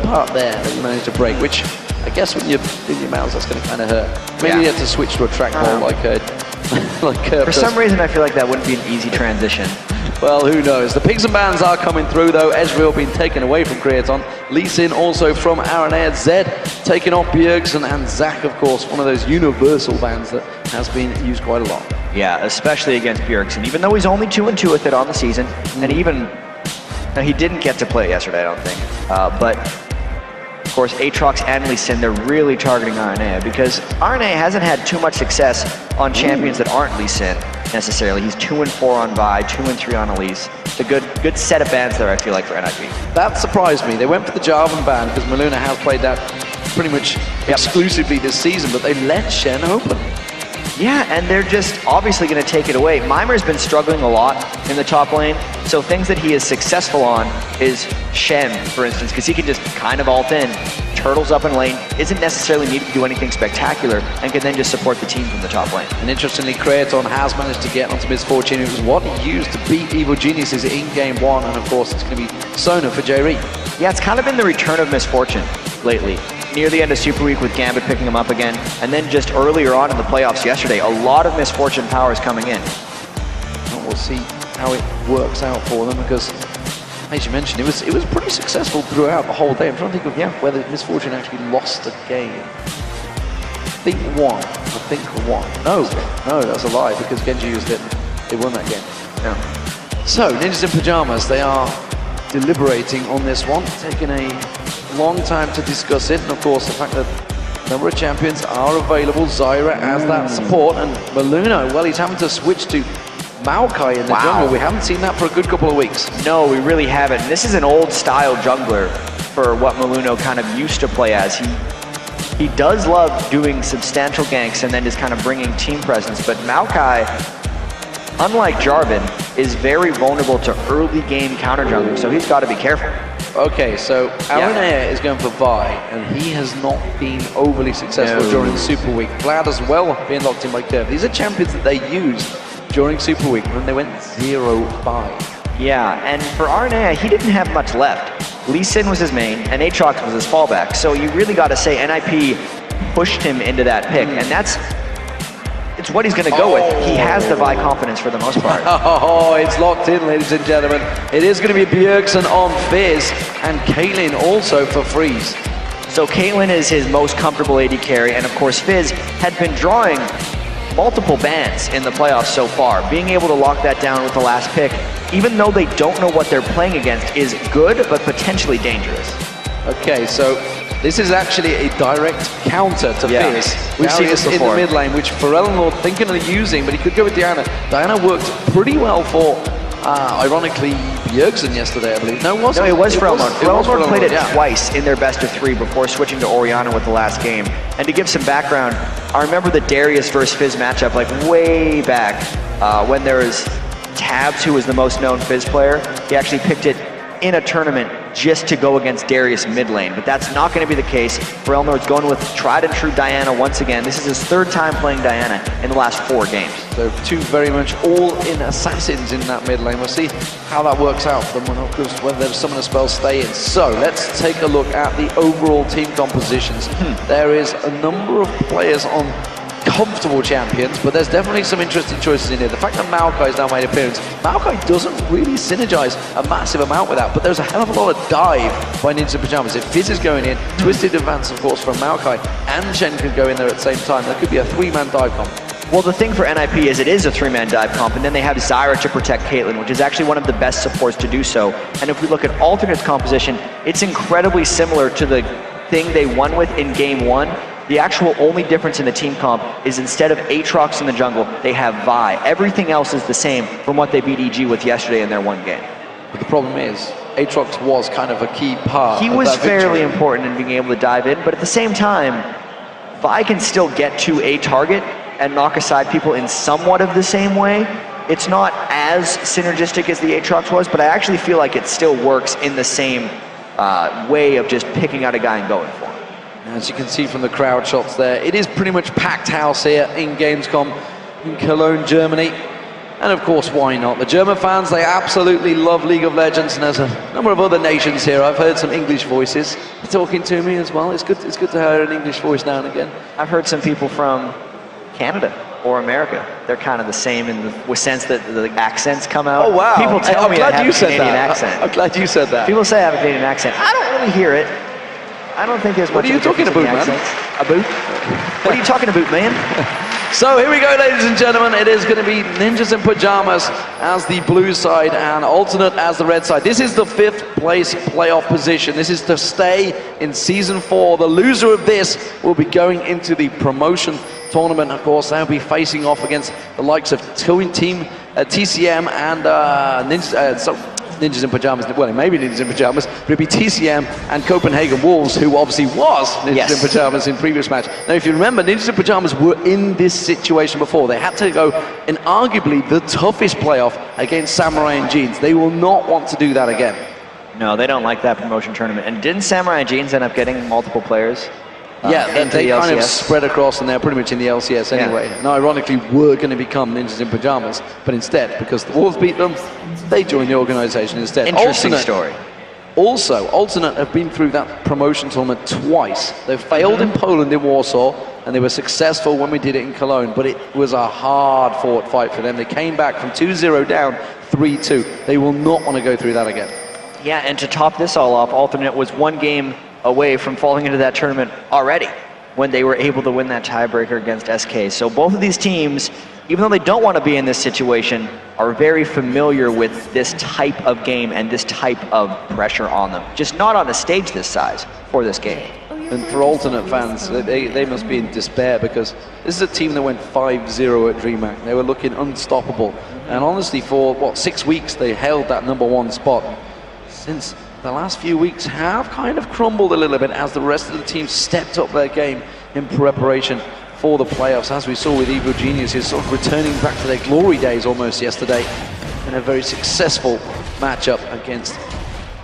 part there that you managed to break, which I guess when you're in your mouse, that's going to kind of hurt. Maybe you have to switch to a trackball like for some reason, I feel like that wouldn't be an easy transition. Well, who knows? The Pigs and Bans are coming through, though. Ezreal being taken away from Creaton. Lee Sin also from Aranea. Zed taking on Bjergsen, and Zac, of course, one of those universal bans that has been used quite a lot. Yeah, especially against Bjergsen, even though he's only 2-2 with it on the season, and even now he didn't get to play yesterday, I don't think. But of course, Aatrox and Lee Sin, they're really targeting Aranea because Aranea hasn't had too much success on champions that aren't Lee Sin necessarily. He's 2-4 on Vi, 2-3 on Elise. It's a good set of bans there, I feel like, for NIP. That surprised me. They went for the Jarvan ban because Maluna has played that pretty much exclusively this season, but they let Shen open. Yeah, and they're just obviously going to take it away. Mimer's been struggling a lot in the top lane, so things that he is successful on is Shen, for instance, because he can just kind of ult in, turtles up in lane, isn't necessarily needed to do anything spectacular, and can then just support the team from the top lane. And interestingly, Creaton has managed to get onto Misfortune. It was what he used to beat Evil Geniuses in Game 1, and of course it's going to be Sona for J-Reed. Yeah, it's kind of been the return of Misfortune lately. Near the end of Super Week with Gambit picking him up again, and then just earlier on in the playoffs yesterday, a lot of Misfortune powers coming in. And we'll see how it works out for them because, as you mentioned, it was pretty successful throughout the whole day. I'm trying to think of whether Misfortune actually lost the game. I think won. No, that's a lie because Genji used it. They won that game. Yeah. So, Ninjas in Pyjamas, they are deliberating on this one, taking a long time to discuss it, and of course the fact that a number of champions are available. Zyra as that support, and Maluna, well, he's having to switch to Maokai in the jungle. We haven't seen that for a good couple of weeks. No, we really haven't. This is an old style jungler for what Maluna kind of used to play as. He does love doing substantial ganks and then just kind of bringing team presence, but Maokai, unlike Jarvan, is very vulnerable to early game counter jungling, so he's got to be careful. Okay, so Aranea is going for Vi, and he has not been overly successful during the Super Week. Vlad as well being locked in by Curve. These are champions that they used during Super Week when they went 0-5. Yeah, and for Aranea, he didn't have much left. Lee Sin was his main, and Aatrox was his fallback, so you really got to say NIP pushed him into that pick, and it's what he's going to go with. He has the Vi confidence for the most part. Oh, it's locked in, ladies and gentlemen. It is going to be Bjergsen on Fizz, and Caitlyn also for Freeze. So Caitlyn is his most comfortable AD carry, and of course Fizz had been drawing multiple bans in the playoffs so far. Being able to lock that down with the last pick, even though they don't know what they're playing against, is good, but potentially dangerous. Okay, so this is actually a direct counter to Fizz. We've seen this before. In the mid lane, which Pharrell thinking of using, but he could go with Diana. Diana worked pretty well for, ironically, Bjergsen yesterday, I believe. No, it wasn't. No, it was Pharrell. Pharrell played it twice in their best of 3 before switching to Orianna with the last game. And to give some background, I remember the Darius versus Fizz matchup like way back when there was Tabs, who was the most known Fizz player. He actually picked it in a tournament just to go against Darius mid lane, but that's not going to be the case. Pharrell going with tried and true Diana once again. This is his 3rd time playing Diana in the last 4 games. So 2 very much all-in assassins in that mid lane. We'll see how that works out for them, and of course whether some of the spells stay in. So let's take a look at the overall team compositions. There is a number of players on comfortable champions, but there's definitely some interesting choices in here. The fact that Maokai has now made an appearance, Maokai doesn't really synergize a massive amount with that, but there's a hell of a lot of dive by Ninjas in Pyjamas. If Fizz is going in, Twisted Advance, of course, from Maokai, and Shen could go in there at the same time. There could be a 3-man dive comp. Well, the thing for NIP is it is a 3-man dive comp, and then they have Zyra to protect Caitlyn, which is actually one of the best supports to do so. And if we look at alternate composition, it's incredibly similar to the thing they won with in Game 1. The actual only difference in the team comp is instead of Aatrox in the jungle, they have Vi. Everything else is the same from what they beat EG with yesterday in their 1 game. But the problem is, Aatrox was kind of a key part. He was fairly important in being able to dive in, but at the same time, Vi can still get to a target and knock aside people in somewhat of the same way. It's not as synergistic as the Aatrox was, but I actually feel like it still works in the same way of just picking out a guy and going for him. As you can see from the crowd shots there, it is pretty much packed house here in Gamescom in Cologne, Germany. And of course, why not? The German fans, they absolutely love League of Legends, and there's a number of other nations here. I've heard some English voices talking to me as well. It's good to hear an English voice now and again. I've heard some people from Canada or America. They're kind of the same in the sense that the accents come out. Oh, wow. People tell me I have a Canadian accent. I'm glad you said that. People say I have a Canadian accent. I don't really hear it. I don't think there's much. What are you talking about, man? A boot? What are you talking about, man? So here we go, ladies and gentlemen. It is going to be Ninjas in Pyjamas as the blue side and Alternate as the red side. This is the 5th place playoff position. This is to stay in Season 4. The loser of this will be going into the promotion tournament. Of course, they'll be facing off against the likes of Team TCM and Ninjas in Pyjamas. Well, maybe Ninjas in Pyjamas, but it'd be TCM and Copenhagen Wolves, who obviously was Ninjas in Pyjamas in previous match. Now, if you remember, Ninjas in Pyjamas were in this situation before. They had to go in arguably the toughest playoff against Samurai and Jeans. They will not want to do that again. No, they don't like that promotion tournament. And didn't Samurai and Jeans end up getting multiple players? Yeah, they kind of spread across, and they're pretty much in the LCS anyway. And ironically, were going to become Ninjas in Pyjamas, but instead, because the Wolves beat them, they joined the organization instead. Interesting story. Also, Alternate have been through that promotion tournament twice. They failed in Poland in Warsaw, and they were successful when we did it in Cologne, but it was a hard-fought fight for them. They came back from 2-0 down, 3-2. They will not want to go through that again. Yeah, and to top this all off, Alternate was one game away from falling into that tournament already when they were able to win that tiebreaker against SK. So both of these teams, even though they don't want to be in this situation, are very familiar with this type of game and this type of pressure on them. Just not on a stage this size for this game. And for Alternate fans, they must be in despair, because this is a team that went 5-0 at DreamHack. They were looking unstoppable. And honestly, for, 6 weeks, they held that #1 spot. Since the last few weeks have kind of crumbled a little bit as the rest of the team stepped up their game in preparation for the playoffs, as we saw with Evil Geniuses sort of returning back to their glory days almost yesterday in a very successful matchup against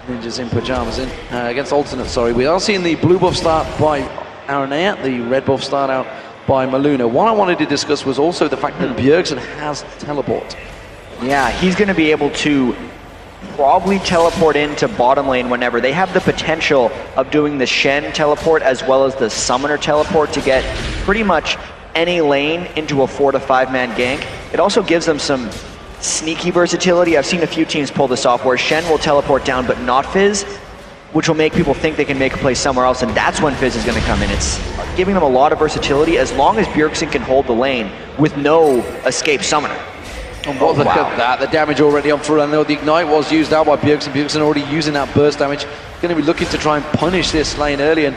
Ninjas in Pyjamas, against Alternate, sorry. We are seeing the blue buff start by Aranea, the red buff start out by Maluna. What I wanted to discuss was also the fact that Bjergsen has teleport. Yeah, he's going to be able to probably teleport into bottom lane whenever. They have the potential of doing the Shen teleport as well as the Summoner teleport to get pretty much any lane into a 4 to 5 man gank. It also gives them some sneaky versatility. I've seen a few teams pull this off where Shen will teleport down but not Fizz, which will make people think they can make a play somewhere else, and that's when Fizz is going to come in. It's giving them a lot of versatility as long as Bjergsen can hold the lane with no escape Summoner. Oh, look at that, the damage already on full. I know the Ignite was used out by Bjergsen. Bjergsen already using that burst damage. Going to be looking to try and punish this lane early. And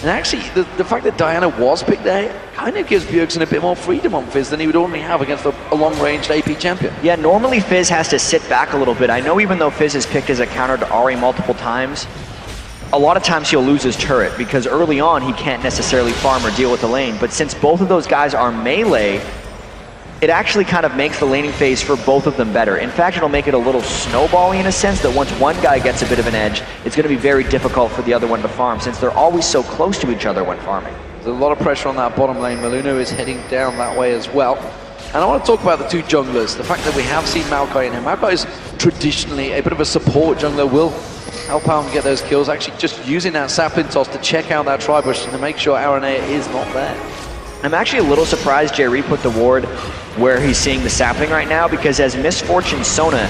actually, the fact that Diana was picked there kind of gives Bjergsen a bit more freedom on Fizz than he would ordinarily have against a long-ranged AP champion. Yeah, normally Fizz has to sit back a little bit. I know even though Fizz is picked as a counter to Ahri multiple times, a lot of times he'll lose his turret because early on he can't necessarily farm or deal with the lane. But since both of those guys are melee, it actually kind of makes the laning phase for both of them better. In fact, it'll make it a little snowbally in a sense that once one guy gets a bit of an edge, it's going to be very difficult for the other one to farm since they're always so close to each other when farming. There's a lot of pressure on that bottom lane. Maluna is heading down that way as well. And I want to talk about the two junglers. The fact that we have seen Maokai in here. Maokai is traditionally a bit of a support jungler, will help out and get those kills. Actually just using that sapling toss to check out that tri-bush and to make sure Aranea is not there. I'm actually a little surprised Jerry put the ward where he's seeing the sapling right now, because as Misfortune Sona,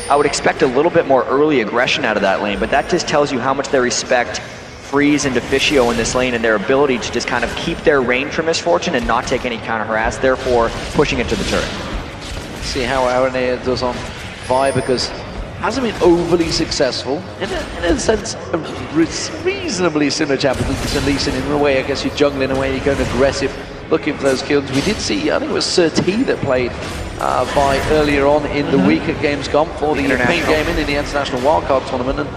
I would expect a little bit more early aggression out of that lane, but that just tells you how much they respect Freeze and Deficio in this lane and their ability to just kind of keep their range for Misfortune and not take any counter harass, therefore pushing it to the turret. See how Aranea does on Vi, because hasn't been overly successful. In a sense, a reasonably similar champion to Lee Sin in a way. I guess you're jungling away, you're going aggressive, looking for those kills. We did see, I think it was Sir T that played Vi earlier on in the week at Gamescom for the European Gaming in the International Wildcard Tournament, and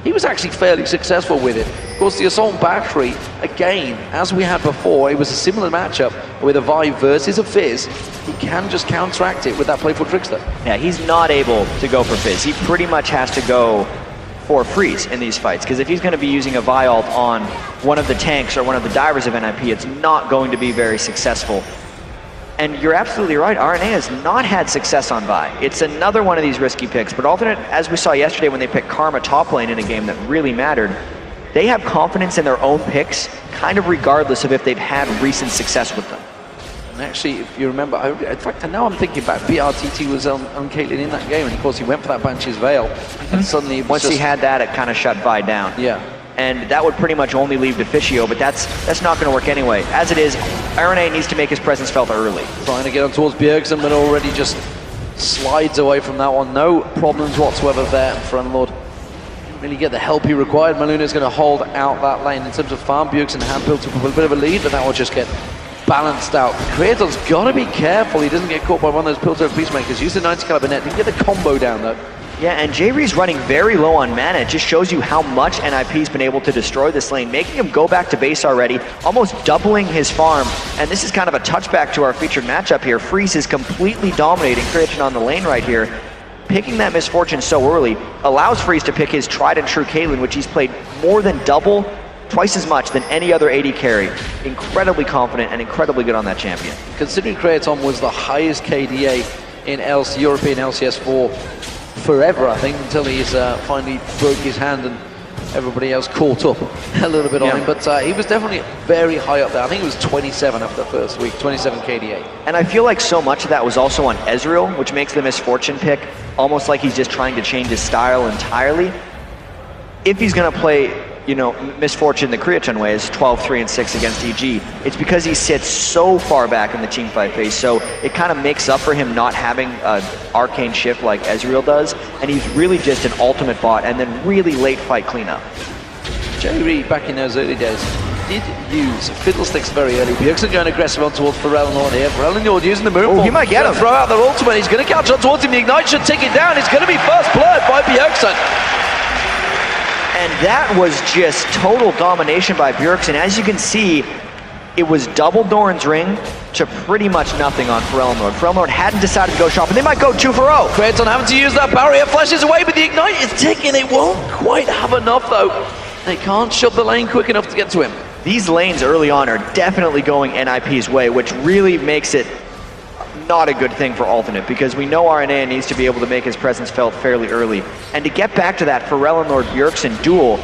he was actually fairly successful with it. Of course, the Assault Battery, again, as we had before, it was a similar matchup with a Vi versus a Fizz. He can just counteract it with that Playful Trickster. Yeah, he's not able to go for Fizz. He pretty much has to go for Freeze in these fights, because if he's going to be using a Vi ult on one of the tanks or one of the divers of NIP, it's not going to be very successful. And you're absolutely right, RNA has not had success on Vi. It's another one of these risky picks, but alternate, as we saw yesterday when they picked Karma top lane in a game that really mattered, they have confidence in their own picks, kind of regardless of if they've had recent success with them. And actually, if you remember, in fact, now I'm thinking back, BRTT was on Caitlyn in that game, and of course he went for that Banshee's Veil, and suddenly once he had that, it kind of shut Vi down. Yeah. And that would pretty much only leave Deficio, but that's not going to work anyway. As it is, RNA needs to make his presence felt early. Trying to get on towards Bjergsen, but already just slides away from that one. No problems whatsoever there for Lord. Didn't really get the help he required. Maluna's going to hold out that lane in terms of farm. Bjergsen had built up a bit of a lead, but that will just get balanced out. Creator's got to be careful he doesn't get caught by one of those Piltover Peacemakers. Used the 90 caliber net, didn't get the combo down though. Yeah, and J-Ree's running very low on mana. It just shows you how much NIP's been able to destroy this lane, making him go back to base already, almost doubling his farm. And this is kind of a touchback to our featured matchup here. Freeze is completely dominating Creation on the lane right here. Picking that Misfortune so early allows Freeze to pick his tried and true Caitlyn, which he's played more than double, twice as much than any other AD carry. Incredibly confident and incredibly good on that champion. Considering Creaton was the highest KDA in European LCS 4 forever, I think, until he's finally broke his hand and everybody else caught up a little bit on him. But he was definitely very high up there. I think it was 27 after the first week, 27 KDA. And I feel like so much of that was also on Ezreal, which makes the Misfortune pick almost like he's just trying to change his style entirely. If he's going to play, you know, Misfortune the Creaton way is 12-3-6 against EG, it's because he sits so far back in the teamfight phase, so it kind of makes up for him not having an arcane shift like Ezreal does, and he's really just an ultimate bot and then really late fight cleanup. J-Ree, back in those early days, did use Fiddlesticks very early. Bjergsen going aggressive on towards Pharrell Nord here. Pharrell Nord using the moonfall. Oh, he might get him. Throw out their ultimate. He's going to catch on towards him. The Ignite should take it down. It's going to be first blood by Bjergsen. And that was just total domination by Bjergsen. As you can see, it was double Doran's ring to pretty much nothing on Pharrell Nord. Pharrell Nord hadn't decided to go shop, and they might go 2 for 0. Kraton having to use that barrier, flashes away, but the Ignite is ticking. It won't quite have enough though. They can't shove the lane quick enough to get to him. These lanes early on are definitely going NIP's way, which really makes it not a good thing for alternate, because we know RNA needs to be able to make his presence felt fairly early. And to get back to that Pharrell Nord Bjergsen duel,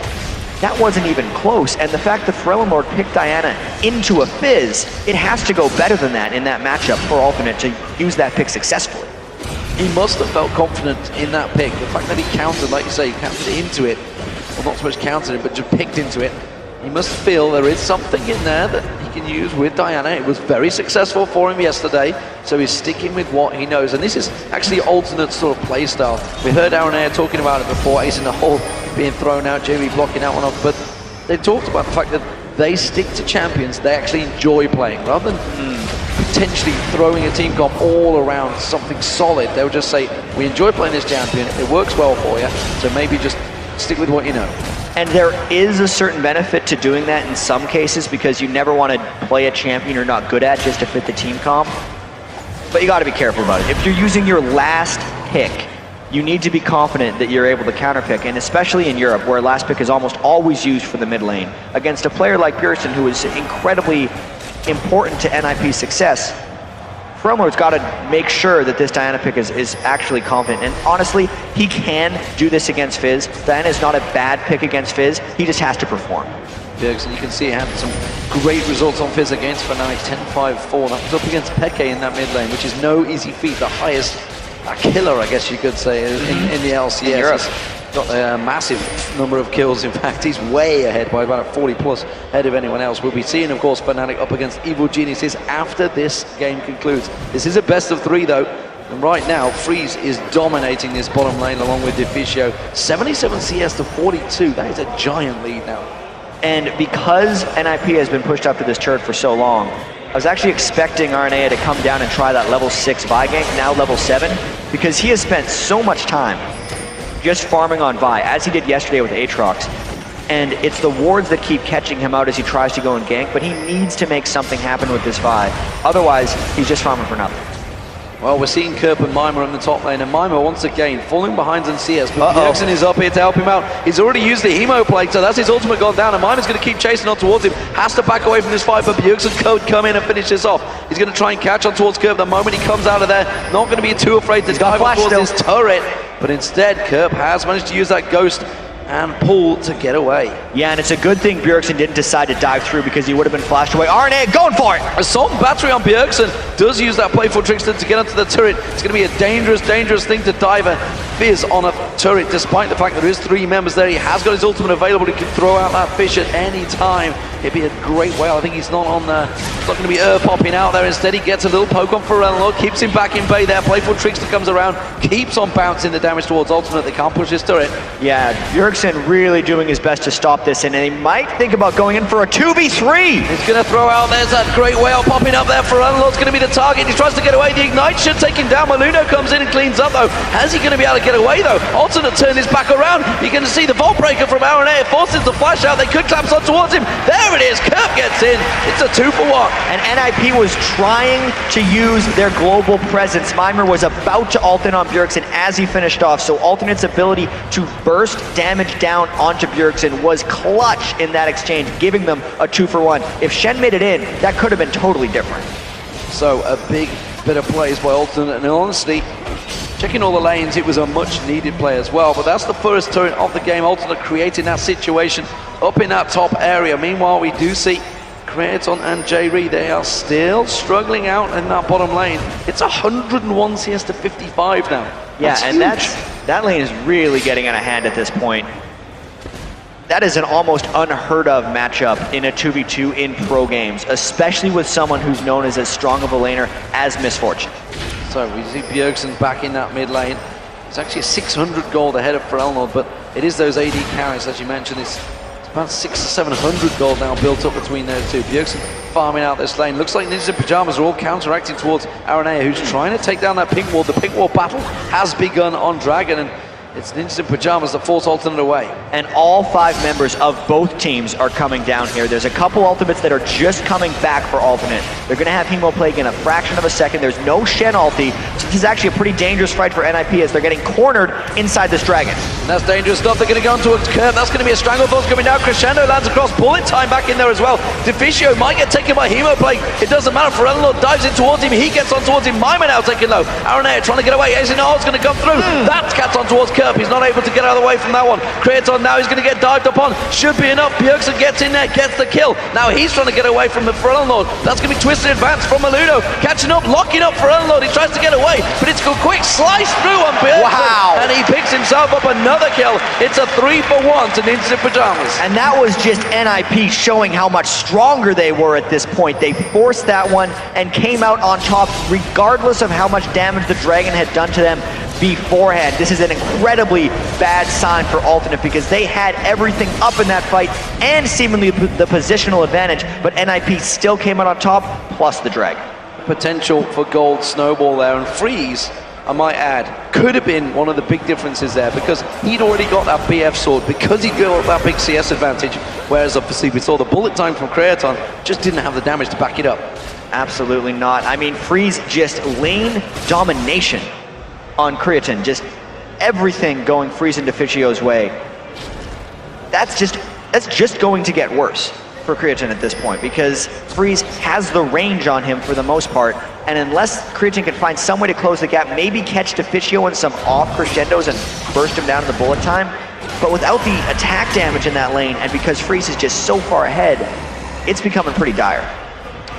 that wasn't even close. And the fact that Pharrell Nord picked Diana into a Fizz, it has to go better than that in that matchup for alternate to use that pick successfully. He must have felt confident in that pick. The fact that he countered, like you say, he countered into it, well, not so much countered it, but just picked into it. He must feel there is something in there that he can use with Diana. It was very successful for him yesterday, so he's sticking with what he knows. And this is actually alternate sort of play style. We heard Aaron Ayer talking about it before, Ace in the hole being thrown out, Jamie blocking that one off, but they talked about the fact that they stick to champions they actually enjoy playing, rather than potentially throwing a team comp all around something solid. They'll just say, we enjoy playing this champion, it works well for you, so maybe just stick with what you know. And there is a certain benefit to doing that in some cases, because you never want to play a champion you're not good at just to fit the team comp. But you got to be careful about it. If you're using your last pick, you need to be confident that you're able to counterpick, and especially in Europe, where last pick is almost always used for the mid lane, against a player like Bjergsen, who is incredibly important to NIP's success. Fromler's got to make sure that this Diana pick is actually confident. And honestly, he can do this against Fizz. Diana is not a bad pick against Fizz. He just has to perform. Bjergsen, you can see he had some great results on Fizz against Fnatic, 10-5-4. That was up against Peke in that mid lane, which is no easy feat. The highest killer, I guess you could say, in the LCS. In Europe. Got a massive number of kills. In fact, he's way ahead by about 40 plus ahead of anyone else. We'll be seeing, of course, Fnatic up against Evil Geniuses after this game concludes. This is a best of 3 though, and right now Freeze is dominating this bottom lane along with Deficio. 77 CS to 42. That is a giant lead now. And because NIP has been pushed up to this turret for so long, I was actually expecting RNA to come down and try that level 6 Vi gank, now level 7, because he has spent so much time just farming on Vi, as he did yesterday with Aatrox. And it's the wards that keep catching him out as he tries to go and gank, but he needs to make something happen with this Vi. Otherwise, he's just farming for nothing. Well, we're seeing Kerp and Mima in the top lane, and Mima once again falling behind on CS, but Bjergsen is up here to help him out. He's already used the Hemo Plague, so that's his ultimate gone down, and Mima's going to keep chasing on towards him. Has to back away from this fight, but Bjergsen could come in and finish this off. He's going to try and catch on towards Kerp the moment he comes out of there. Not going to be too afraid to dive towards his turret, but instead Kerp has managed to use that Ghost and pull to get away. Yeah, and it's a good thing Bjergsen didn't decide to dive through because he would have been flashed away. RNA going for it! Assault Battery on Bjergsen does use that Playful Trickster to get onto the turret. It's going to be a dangerous, dangerous thing to dive a Fizz on a turret, despite the fact that there is 3 members there. He has got his ultimate available. He can throw out that fish at any time. It'd be a great whale. I think he's not on the, not going to be popping out there. Instead, he gets a little poke on Pharrell, keeps him back in bay there. Playful Trickster comes around, keeps on bouncing the damage towards ultimate. They can't push his turret. Yeah, Bjergsen really doing his best to stop this, and they might think about going in for a 2v3. He's going to throw out, there's that great whale popping up there. Pharrell's going to be the target. He tries to get away. The Ignite should take him down. Maluno comes in and cleans up though. How's he going to be able to get away though? Alternate turn is back around. You're going to see the Vault Breaker from RNA. It forces the flash out. They could collapse on towards him. There it is. Kerp gets in. It's a 2-for-1. And NIP was trying to use their global presence. Mimir was about to ult in on Bjergsen as he finished off, so Alternate's ability to burst damage down onto Bjergsen was clutch in that exchange, giving them a 2-for-1. If Shen made it in, that could have been totally different. So a big bit of plays by Alternate, and honestly, checking all the lanes, it was a much needed play as well, but that's the first turn of the game. Alternate creating that situation up in that top area. Meanwhile, we do see Creaton and J-Ree, they are still struggling out in that bottom lane. It's 101 CS to 55 now. Yeah, that's and huge. that lane is really getting out of hand at this point. That is an almost unheard of matchup in a 2v2 in pro games, especially with someone who's known as strong of a laner as Misfortune. So we see Bjergsen back in that mid lane. It's actually 600 gold ahead of Pharrell, but it is those AD carries, as you mentioned. It's about 600 to 700 gold now built up between those two. Bjergsen farming out this lane. Looks like Ninjas in Pyjamas are all counteracting towards Aranea, who's trying to take down that pink ward. The pink ward battle has begun on Dragon, and it's Ninjas in Pyjamas that force Alternate away. And all 5 members of both teams are coming down here. There's a couple ultimates that are just coming back for Alternate. They're going to have Hemo Plague in a fraction of a second. There's no Shen ulti, so this is actually a pretty dangerous fight for NIP as they're getting cornered inside this Dragon. And that's dangerous stuff. They're going to go into a curve. That's going to be a Stranglethorn coming down. Crescendo lands across. Bullet time back in there as well. Deficio might get taken by Hemo Plague. It doesn't matter. Pharrell dives in towards him. He gets on towards him. Mima now taking low. Aranea trying to get away. Ezina's going to come through. That cat's on towards Kerp. He's not able to get out of the way from that one. Creaton now, he's going to get dived upon. Should be enough. Bjergsen gets in there, gets the kill. Now he's trying to get away from the Pharrell. That's going to be twisted advance from Maluno. Catching up, locking up Pharrell. He tries to get away, but it's a quick slice through on Bjergsen. Wow. And he picks himself up another kill. It's a 3-for-1 to Ninjas in Pyjamas. And that was just NIP showing how much stronger they were at this point. They forced that one and came out on top regardless of how much damage the Dragon had done to them beforehand. This is an incredibly bad sign for Alternate because they had everything up in that fight and seemingly the positional advantage, but NIP still came out on top, plus the Dragon. Potential for gold snowball there, and Freeze, I might add, could have been one of the big differences there because he'd already got that BF sword, because he'd got that big CS advantage, whereas obviously we saw the bullet time from Creaton just didn't have the damage to back it up. Absolutely not. I mean, Freeze just lane domination on Creaton, just everything going Freeze and Deficio's way. That's just going to get worse for Creaton at this point because Freeze has the range on him for the most part, and unless Creaton can find some way to close the gap, maybe catch Deficio in some off crescendos and burst him down to the bullet time, but without the attack damage in that lane, and because Freeze is just so far ahead, it's becoming pretty dire.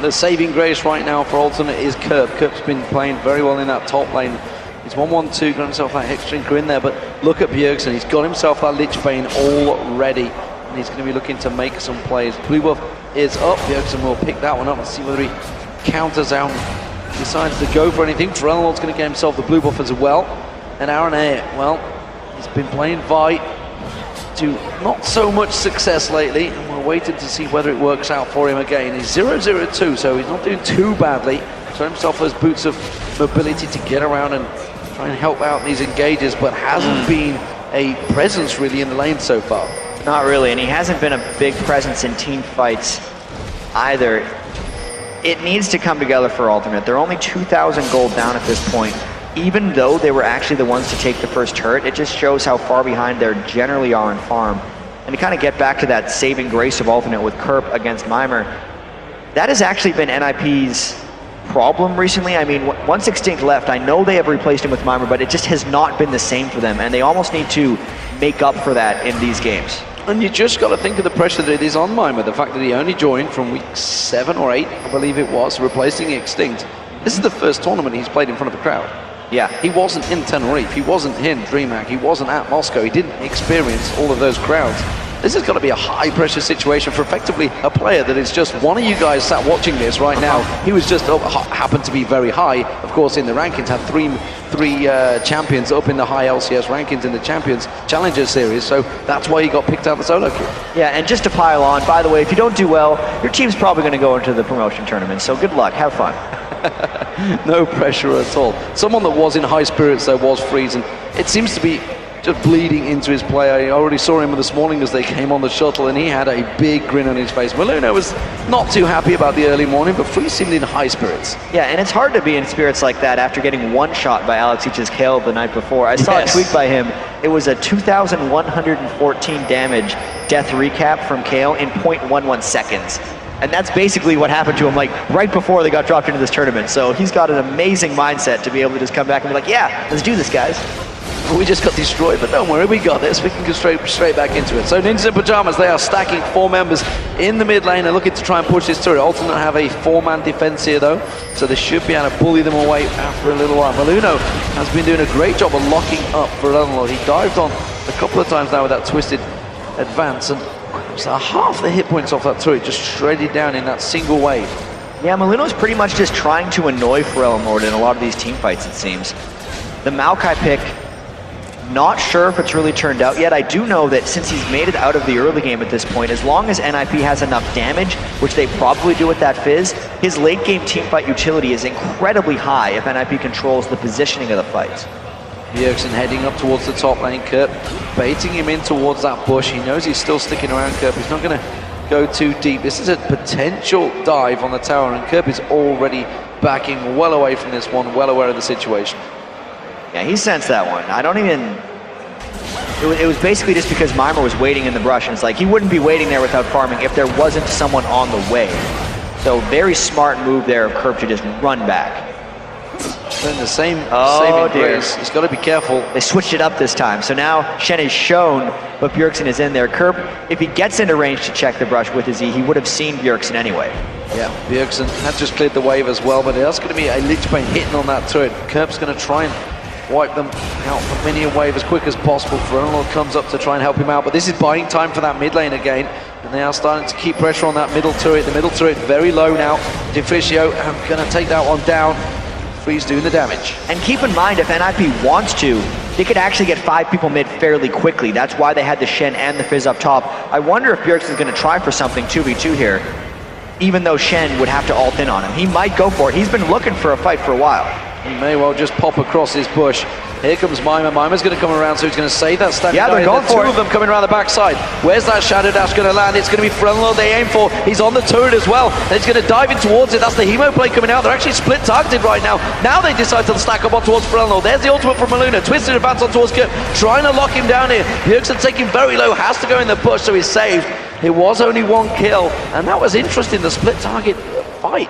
The saving grace right now for Alternate is Kerp. Kerp's been playing very well in that top lane. He's 1-1-2, got himself that Hex Drinker in there, but look at Bjergsen. He's got himself that Lich Bane already, and he's going to be looking to make some plays. Blue buff is up. Bjergsen will pick that one up and see whether he counters out, decides to go for anything. Pharrell's going to get himself the blue buff as well. And Aranea, well, he's been playing Vi to not so much success lately, and we're waiting to see whether it works out for him again. He's 0-0-2, so he's not doing too badly. Got himself those boots of mobility to get around and try and help out these engages, but hasn't been a presence really in the lane so far. Not really, and he hasn't been a big presence in team fights either. it needs to come together for Alternate. They're only 2,000 gold down at this point. Even though they were actually the ones to take the first turret, it just shows how far behind they generally are in farm. And to kind of get back to that saving grace of Alternate with Kerp against Mimer, that has actually been NIP's problem recently. I mean, once Extinct left, I know they have replaced him with Mimer, but it just has not been the same for them, and they almost need to make up for that in these games. And you just got to think of the pressure that it is on Mimer, the fact that he only joined from week 7 or 8, I believe it was, replacing Extinct. This is the first tournament he's played in front of a crowd. Yeah. He wasn't in Tenerife, he wasn't in DreamHack, he wasn't at Moscow, he didn't experience all of those crowds. This has got to be a high pressure situation for effectively a player that is just one of you guys sat watching this right now. He was just happened to be very high, of course, in the rankings, had three champions up in the high LCS rankings in the Champions Challenger Series, so that's why he got picked out the solo queue. Yeah, and just to pile on, by the way, if you don't do well, your team's probably going to go into the promotion tournament, so good luck, have fun. No pressure at all. Someone that was in high spirits though was Freeze, and it seems to be just bleeding into his play. I already saw him this morning as they came on the shuttle, and he had a big grin on his face. Maluna was not too happy about the early morning, but Freeze seemed in high spirits. Yeah, and it's hard to be in spirits like that after getting one shot by Alex H's Kale the night before. I saw a tweet by him. It was a 2,114 damage death recap from Kale in 0.11 seconds. And that's basically what happened to him, like, right before they got dropped into this tournament. So he's got an amazing mindset to be able to just come back and be like, yeah, let's do this, guys. We just got destroyed, but don't worry, we got this. We can go straight back into it. So Ninjas in Pyjamas, they are stacking 4 members in the mid lane. They're looking to try and push this turret. Alternate have a 4-man defense here, though, so they should be able to bully them away after a little while. Maluno has been doing a great job of locking up for Unload. He dived on a couple of times now with that twisted advance, and so half the hit points off that turret just shredded down in that single wave. Yeah, Maluno's pretty much just trying to annoy Lord in a lot of these team fights, it seems. The Maokai pick, not sure if it's really turned out yet. I do know that since he's made it out of the early game at this point, as long as NIP has enough damage, which they probably do with that Fizz, his late game teamfight utility is incredibly high if NIP controls the positioning of the fight. Bjergsen heading up towards the top lane. Kerp baiting him in towards that bush. He knows he's still sticking around Kerp. He's not going to go too deep. This is a potential dive on the tower, and Kerp is already backing well away from this one, well aware of the situation. Yeah, he sensed that one. I don't even... It was basically just because Mimer was waiting in the brush, and it's like he wouldn't be waiting there without farming if there wasn't someone on the way. So very smart move there of Kerp to just run back. Then the same saving grace. He's got to be careful. They switched it up this time. So now Shen is shown, but Bjergsen is in there. Kerp, if he gets into range to check the brush with his E, he would have seen Bjergsen anyway. Yeah, Bjergsen had just cleared the wave as well, but there's going to be a Lich Bane hitting on that turret. Kerp's going to try and wipe them out for many a wave as quick as possible. Fernlord comes up to try and help him out, but this is buying time for that mid lane again, and they are starting to keep pressure on that middle turret. The middle turret very low now. Deficio going to take that one down. Freeze doing the damage. And keep in mind, if NIP wants to, they could actually get 5 people mid fairly quickly. That's why they had the Shen and the Fizz up top. I wonder if Bjergsen's going to try for something 2v2 here, even though Shen would have to ult in on him. He might go for it. He's been looking for a fight for a while. He may well just pop across his bush. Here comes Mimer. Mimer's going to come around, so he's going to save that standing. Yeah, they're going for it. 2 of them coming around the backside. Where's that Shadow Dash going to land? It's going to be Frenlo they aim for. He's on the turret as well. And he's going to dive in towards it. That's the Hemo play coming out. They're actually split targeted right now. Now they decide to stack up on towards Frenlo. There's the ultimate from Maluna. Twisted advance on towards Kerp. Trying to lock him down here. Bjergsen taking very low. Has to go in the push, so he's saved. It was only 1 kill. And that was interesting, the split target fight.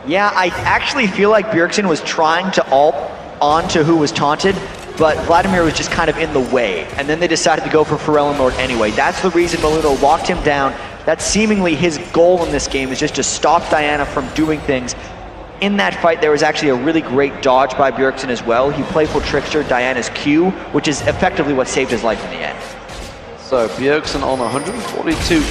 Yeah, I actually feel like Bjergsen was trying to ult onto who was taunted, but Vladimir was just kind of in the way, and then they decided to go for Lord anyway. That's the reason Maluno locked him down. That's seemingly his goal in this game, is just to stop Diana from doing things. In that fight, there was actually a really great dodge by Bjergsen as well. He playful trickster Diana's Q, which is effectively what saved his life in the end. So Bjergsen on 142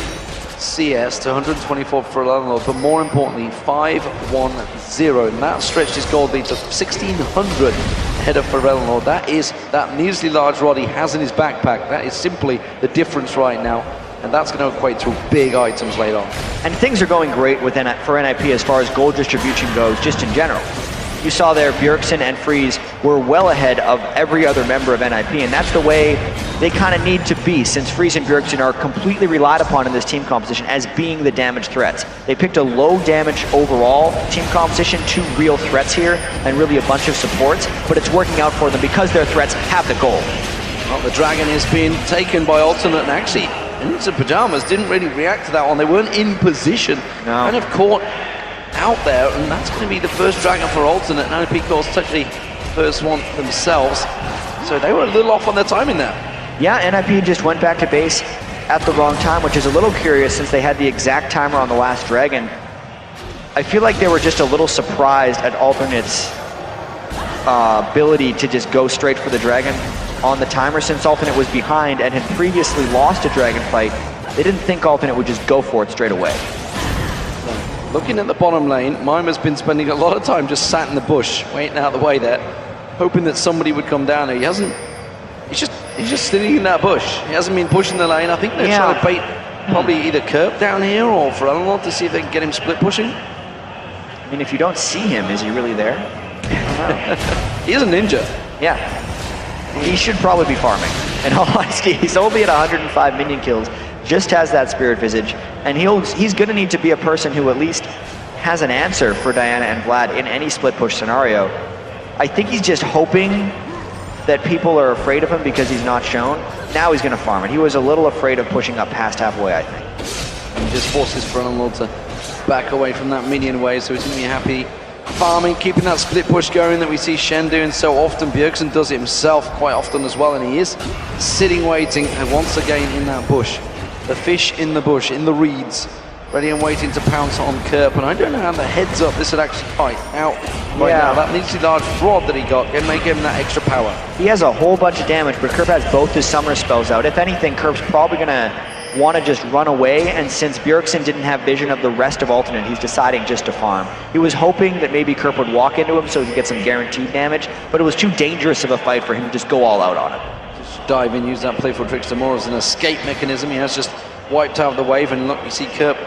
CS to 124 for Lord, but more importantly 5-1-0, and that stretched his gold lead to 1,600 ahead of Lord. That is that needlessly large rod he has in his backpack. That is simply the difference right now, and that's going to equate to big items later on. And things are going great with for NIP as far as gold distribution goes, just in general. you saw there Bjergsen and Freeze were well ahead of every other member of NIP, and that's the way they kind of need to be, since Freeze and Bjergsen are completely relied upon in this team composition as being the damage threats. They picked a low damage overall team composition, 2 real threats here, and really a bunch of supports, but it's working out for them because their threats have the gold. Well, the Dragon is being taken by Alternate, and actually, into Pyjamas didn't really react to that one. They weren't in position, kind of caught out there, and that's going to be the first Dragon for Alternate. Now NIP, of course, took the first one themselves, so they were a little off on their timing there. Yeah, NIP just went back to base at the wrong time, which is a little curious since they had the exact timer on the last Dragon. I feel like they were just a little surprised at Alternate's ability to just go straight for the Dragon on the timer, since Alternate was behind and had previously lost a Dragon fight. They didn't think Alternate would just go for it straight away. Looking at the bottom lane, Mimer's been spending a lot of time just sat in the bush, waiting out the way there, hoping that somebody would come down here. He hasn't. He's just sitting in that bush. He hasn't been pushing the lane. I think they're trying to bait probably either Kerp down here or Frellenlord to see if they can get him split pushing. I mean, if you don't see him, is he really there? He is a ninja. Yeah. He should probably be farming. In all honesty, he's only at 105 minion kills, just has that Spirit Visage, and he's going to need to be a person who at least has an answer for Diana and Vlad in any split push scenario. I think he's just hoping that people are afraid of him because he's not shown. Now he's going to farm it. He was a little afraid of pushing up past halfway, I think. And just forces Frellenlord to back away from that minion wave, so he's going to be happy farming, keeping that split push going that we see Shen doing so often. Bjergsen does it himself quite often as well, and he is sitting waiting, and once again in that bush. The fish in the bush, in the reeds, ready and waiting to pounce on Kerp, and I don't know how the heads up this would actually fight out right now. That needly large fraud that he got can make him that extra power. He has a whole bunch of damage, but Kerp has both his summer spells out. If anything, Kerp's probably going to want to just run away, and since Bjergsen didn't have vision of the rest of Alternate, he's deciding just to farm. He was hoping that maybe Kerp would walk into him so he could get some guaranteed damage, but it was too dangerous of a fight for him to just go all out on it. Just dive in, use that Playful Trickster more as an escape mechanism. He has just wiped out the wave, and look, you see Kerp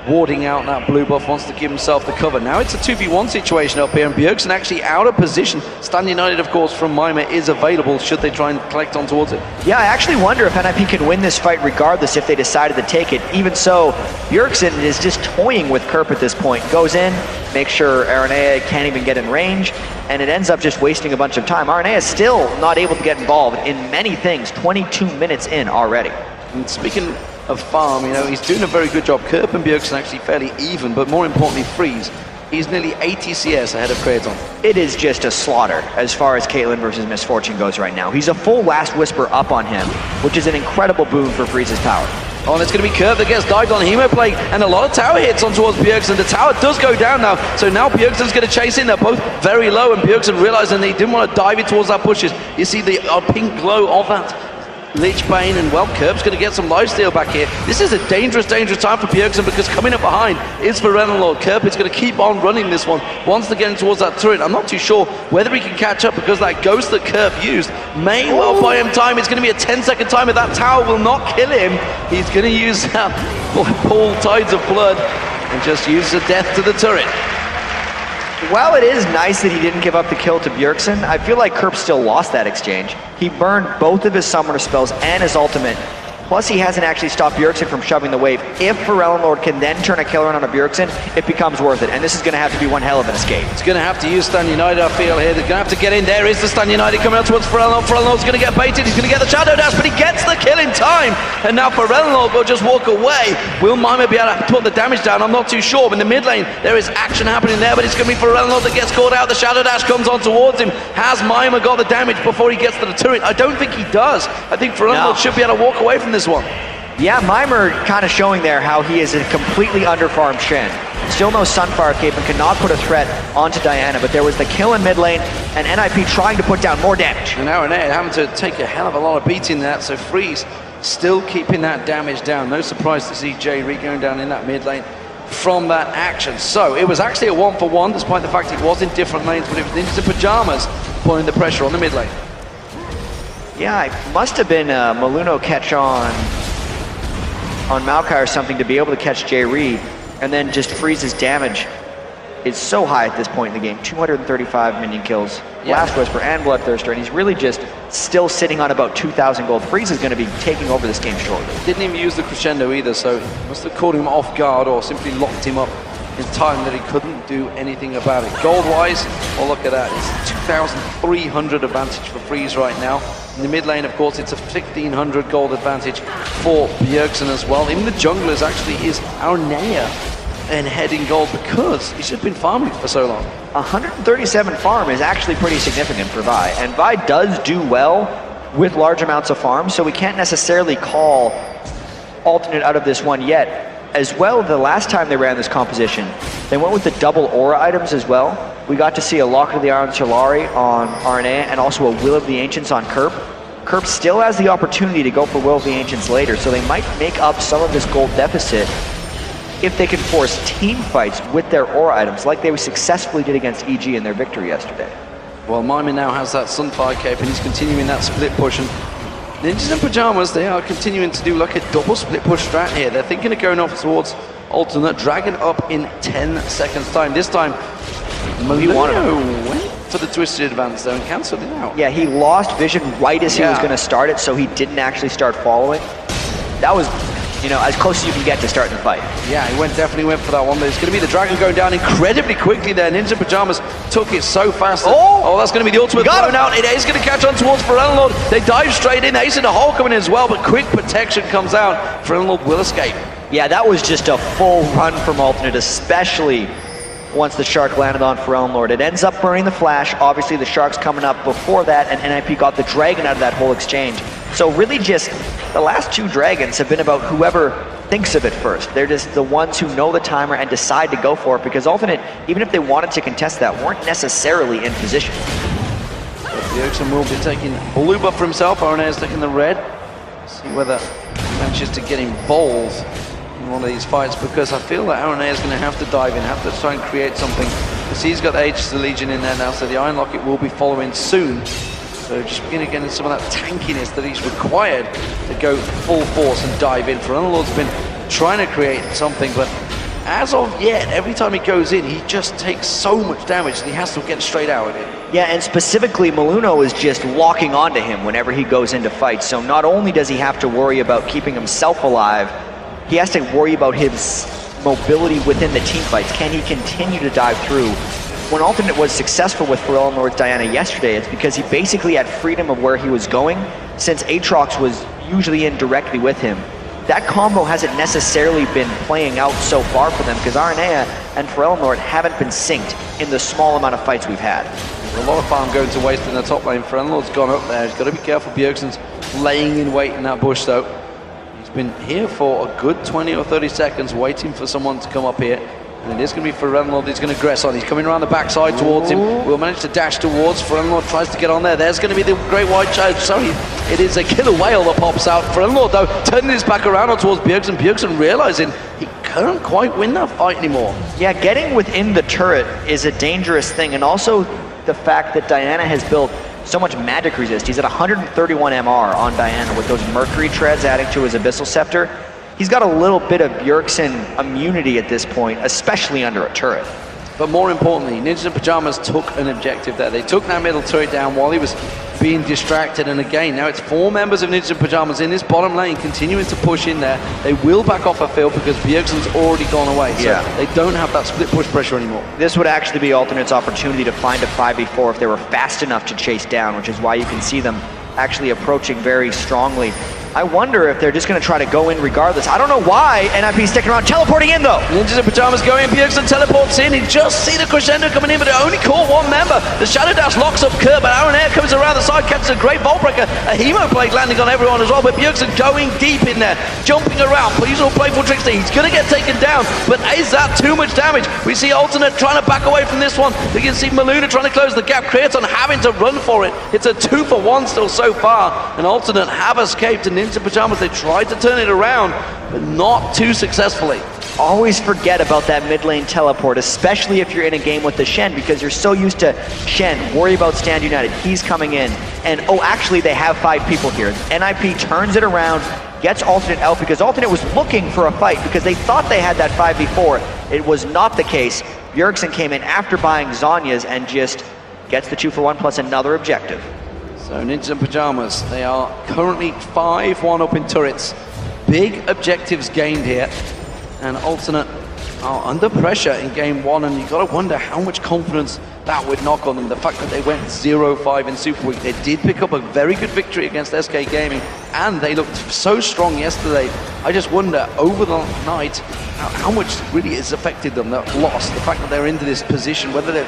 warding out that blue buff, wants to give himself the cover. Now it's a 2v1 situation up here, and Bjergsen actually out of position. Stand United, of course, from Mimer is available should they try and collect on towards it. Yeah, I actually wonder if NIP can win this fight regardless if they decided to take it. Even so, Bjergsen is just toying with Kerp at this point. Goes in, makes sure Aranea can't even get in range, and it ends up just wasting a bunch of time. Aranea is still not able to get involved in many things, 22 minutes in already. And speaking of farm, you know, he's doing a very good job. Kerp and Bjergsen actually fairly even, but more importantly, Freeze. He's nearly 80 CS ahead of Kraton. It is just a slaughter as far as Caitlyn versus Misfortune goes right now. He's a full Last Whisper up on him, which is an incredible boon for Freeze's power. Oh, and it's going to be Kerp that gets dived on Hemoplague, and a lot of tower hits on towards Bjergsen. The tower does go down now, so now Bjergsen's going to chase in. They're both very low, and Bjergsen realizing they didn't want to dive it towards that bushes. You see the pink glow of that Lich Bane, and well, Kerp's going to get some lifesteal back here. This is a dangerous, dangerous time for Bjergsen because coming up behind is Frellenlord. Kerp is going to keep on running this one. Wants to get in towards that turret. I'm not too sure whether he can catch up because that ghost that Kerp used may well buy him time. It's going to be a 10-second timer. That tower will not kill him. He's going to use that Paul Tides of Blood and just use the death to the turret. While it is nice that he didn't give up the kill to Bjergsen, I feel like Kerp still lost that exchange. He burned both of his summoner spells and his ultimate. Plus, he hasn't actually stopped Bjergsen from shoving the wave. If Frellenlord can then turn a killer on a Bjergsen, it becomes worth it. And this is going to have to be one hell of an escape. It's going to have to use Stand United, I feel, here. They're going to have to get in. There is the Stand United coming out towards Frellenlord. Frellenlord's going to get baited. He's going to get the Shadow Dash, but he gets the kill in time. And now Frellenlord will just walk away. Will Mimer be able to put the damage down? I'm not too sure. But in the mid lane, there is action happening there, but it's going to be Frellenlord that gets caught out. The Shadow Dash comes on towards him. Has Mimer got the damage before he gets to the turret? I don't think he does. I think Frellenlord should be able to walk away from this one. Yeah, Mimer kind of showing there how he is a completely underfarmed Shen. Still no Sunfire Cape and cannot put a threat onto Diana, but there was the kill in mid lane and NIP trying to put down more damage. And now Aranea having to take a hell of a lot of beating that, so Freeze still keeping that damage down. No surprise to see J-Re going down in that mid lane from that action. So it was actually a 1-for-1, despite the fact it was in different lanes, but it was into Pyjamas putting the pressure on the mid lane. Yeah, it must have been a Maluno catch on Maokai or something to be able to catch J-Re and then just freeze his damage is so high at this point in the game. 235 minion kills, Blast Whisper and Bloodthirster, and he's really just still sitting on about 2,000 gold. Freeze is going to be taking over this game shortly. Didn't even use the crescendo either, so must have caught him off guard or simply locked him up in time that he couldn't do anything about it. Gold-wise, well, look at that. It's 2,300 advantage for Freeze right now. In the mid lane, of course, it's a 1,500 gold advantage for Bjergsen as well. Even the junglers actually is Arnea and heading gold because he's just been farming for so long. 137 farm is actually pretty significant for Vi, and Vi does do well with large amounts of farm, so we can't necessarily call alternate out of this one yet. As well, the last time they ran this composition, they went with the double aura items as well. We got to see a Locket of the Iron Solari on Arnea and also a Will of the Ancients on Kerp. Kerp still has the opportunity to go for Will of the Ancients later, so they might make up some of this gold deficit if they can force team fights with their aura items like they successfully did against EG in their victory yesterday. Well, Mimi now has that Sunfire cape and he's continuing that split push, and Ninjas in Pyjamas, they are continuing to do like a double split push strat here. They're thinking of going off towards alternate, dragging up in 10 seconds time. This time, Malino went for the twisted advance though and cancelled it out. Yeah, he lost vision right as he was going to start it, so he didn't actually start following. That was, you know, as close as you can get to starting the fight. Yeah, he definitely went for that one, but it's going to be the dragon going down incredibly quickly there. Ninja Pyjamas took it so fast. Oh, that's going to be the ultimate thrown out. It is going to catch on towards Lord. They dive straight in. Ace in the hole coming in as well, but quick protection comes out. Lord will escape. Yeah, that was just a full run from alternate, especially once the Shark landed on Lord. It ends up burning the flash. Obviously, the Shark's coming up before that, and NIP got the dragon out of that whole exchange. So really just the last two dragons have been about whoever thinks of it first. They're just the ones who know the timer and decide to go for it, because alternate, even if they wanted to contest that, weren't necessarily in position. Bjergsen will be taking blue buff for himself. Arnea is taking the red. See whether he manages to get involved in one of these fights, because I feel that Arnea is going to have to dive in, have to try and create something, because he's got Aegis of the Legion in there now, so the Iron Locket will be following soon. So just begin again some of that tankiness that he's required to go full force and dive in. Lord's been trying to create something, but as of yet, every time he goes in, he just takes so much damage and he has to get straight out of it. Yeah, and specifically, Maluno is just locking onto him whenever he goes into fights. So not only does he have to worry about keeping himself alive, he has to worry about his mobility within the team fights. Can he continue to dive through? When alternate was successful with Pharrell Lord's Diana yesterday, it's because he basically had freedom of where he was going, since Aatrox was usually in directly with him. That combo hasn't necessarily been playing out so far for them, because Arnea and Pharrell Lord haven't been synced in the small amount of fights we've had. A lot of farm going to waste in the top lane. Pharrell Lord's gone up there. He's got to be careful. Bjergsen's laying in wait in that bush though. He's been here for a good 20 or 30 seconds waiting for someone to come up here. And it is going to be Lord. He's going to aggress on. He's coming around the backside towards him. Will manage to dash towards. Lord tries to get on there. There's going to be the great white child. Sorry, it is a killer whale that pops out. Lord, though, turning his back around towards Bjergsen. Bjergsen realizing he can't quite win that fight anymore. Yeah, getting within the turret is a dangerous thing. And also the fact that Diana has built so much magic resist. He's at 131 MR on Diana with those Mercury treads adding to his Abyssal Scepter. He's got a little bit of Bjergsen immunity at this point, especially under a turret. But more importantly, Ninjas in Pyjamas took an objective there. They took that middle turret down while he was being distracted. And again, now it's 4 members of Ninjas in Pyjamas in this bottom lane continuing to push in there. They will back off a field because Bjergsen's already gone away. So they don't have that split push pressure anymore. This would actually be Alternate's opportunity to find a 5v4 if they were fast enough to chase down, which is why you can see them actually approaching very strongly. I wonder if they're just going to try to go in regardless. I don't know why NIP's sticking around, teleporting in though. Ninjas in Pyjamas going, Bjergsen teleports in. He just see the crescendo coming in, but it only caught 1 member. The Shadow Dash locks up Kerr, but Arnea comes around the side, catches a great Vault Breaker. A Hemo Blade landing on everyone as well, but Bjergsen going deep in there, jumping around, plays all playful tricks there. He's going to get taken down, but is that too much damage? We see Alternate trying to back away from this one. We can see Maluna trying to close the gap. Creaton having to run for it. It's a 2-for-1 still so far, and Alternate have escaped, and Ninjas in Pyjamas, they tried to turn it around, but not too successfully. Always forget about that mid lane teleport, especially if you're in a game with the Shen, because you're so used to Shen, worry about Stand United, he's coming in, and oh, actually they have 5 people here. NIP turns it around, gets Alternate out, because Alternate was looking for a fight, because they thought they had that 5v4. It was not the case. Bjergsen came in after buying Zhonya's and just gets the 2-for-1 plus another objective. So Ninjas and Pyjamas, they are currently 5-1 up in turrets. Big objectives gained here, and Alternate are under pressure in game 1, and you've got to wonder how much confidence that would knock on them. The fact that they went 0-5 in Super Week, they did pick up a very good victory against SK Gaming, and they looked so strong yesterday. I just wonder over the night how much really has affected them, that loss, the fact that they're into this position, whether they're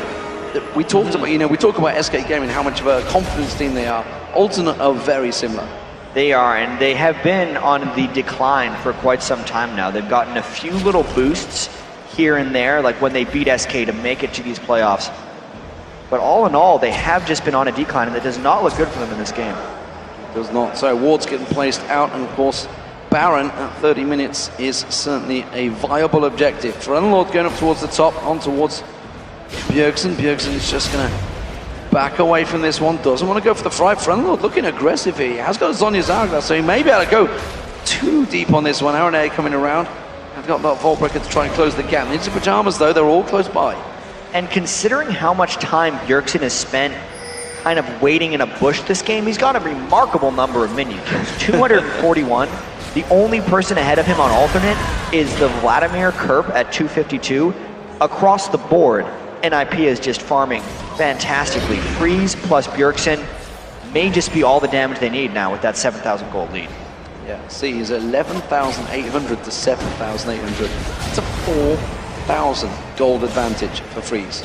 we talked about, we talk about SK Gaming, how much of a confidence team they are. Alternate are very similar. They are, and they have been on the decline for quite some time now. They've gotten a few little boosts here and there, like when they beat SK to make it to these playoffs. But all in all, they have just been on a decline, and it does not look good for them in this game. It does not. So Ward's getting placed out, and of course, Baron at 30 minutes is certainly a viable objective. Frenlord going up towards the top, on towards Bjergsen. Bjergsen is just going to back away from this one. Doesn't want to go for the fry. Frenlord looking aggressive here. He has got Zhonya's Hourglass, so he may be able to go too deep on this one. Aaron coming around. I've got that Vault Breaker to try and close the gap. Ninja Pyjamas, though, they're all close by. And considering how much time Bjergsen has spent kind of waiting in a bush this game, he's got a remarkable number of minion kills. 241. The only person ahead of him on alternate is the Vladimir Kerp at 252. Across the board, NIP is just farming fantastically. Freeze plus Bjergsen may just be all the damage they need now with that 7,000 gold lead. Yeah, see, he's 11,800 to 7,800. It's a 4,000 gold advantage for Freeze.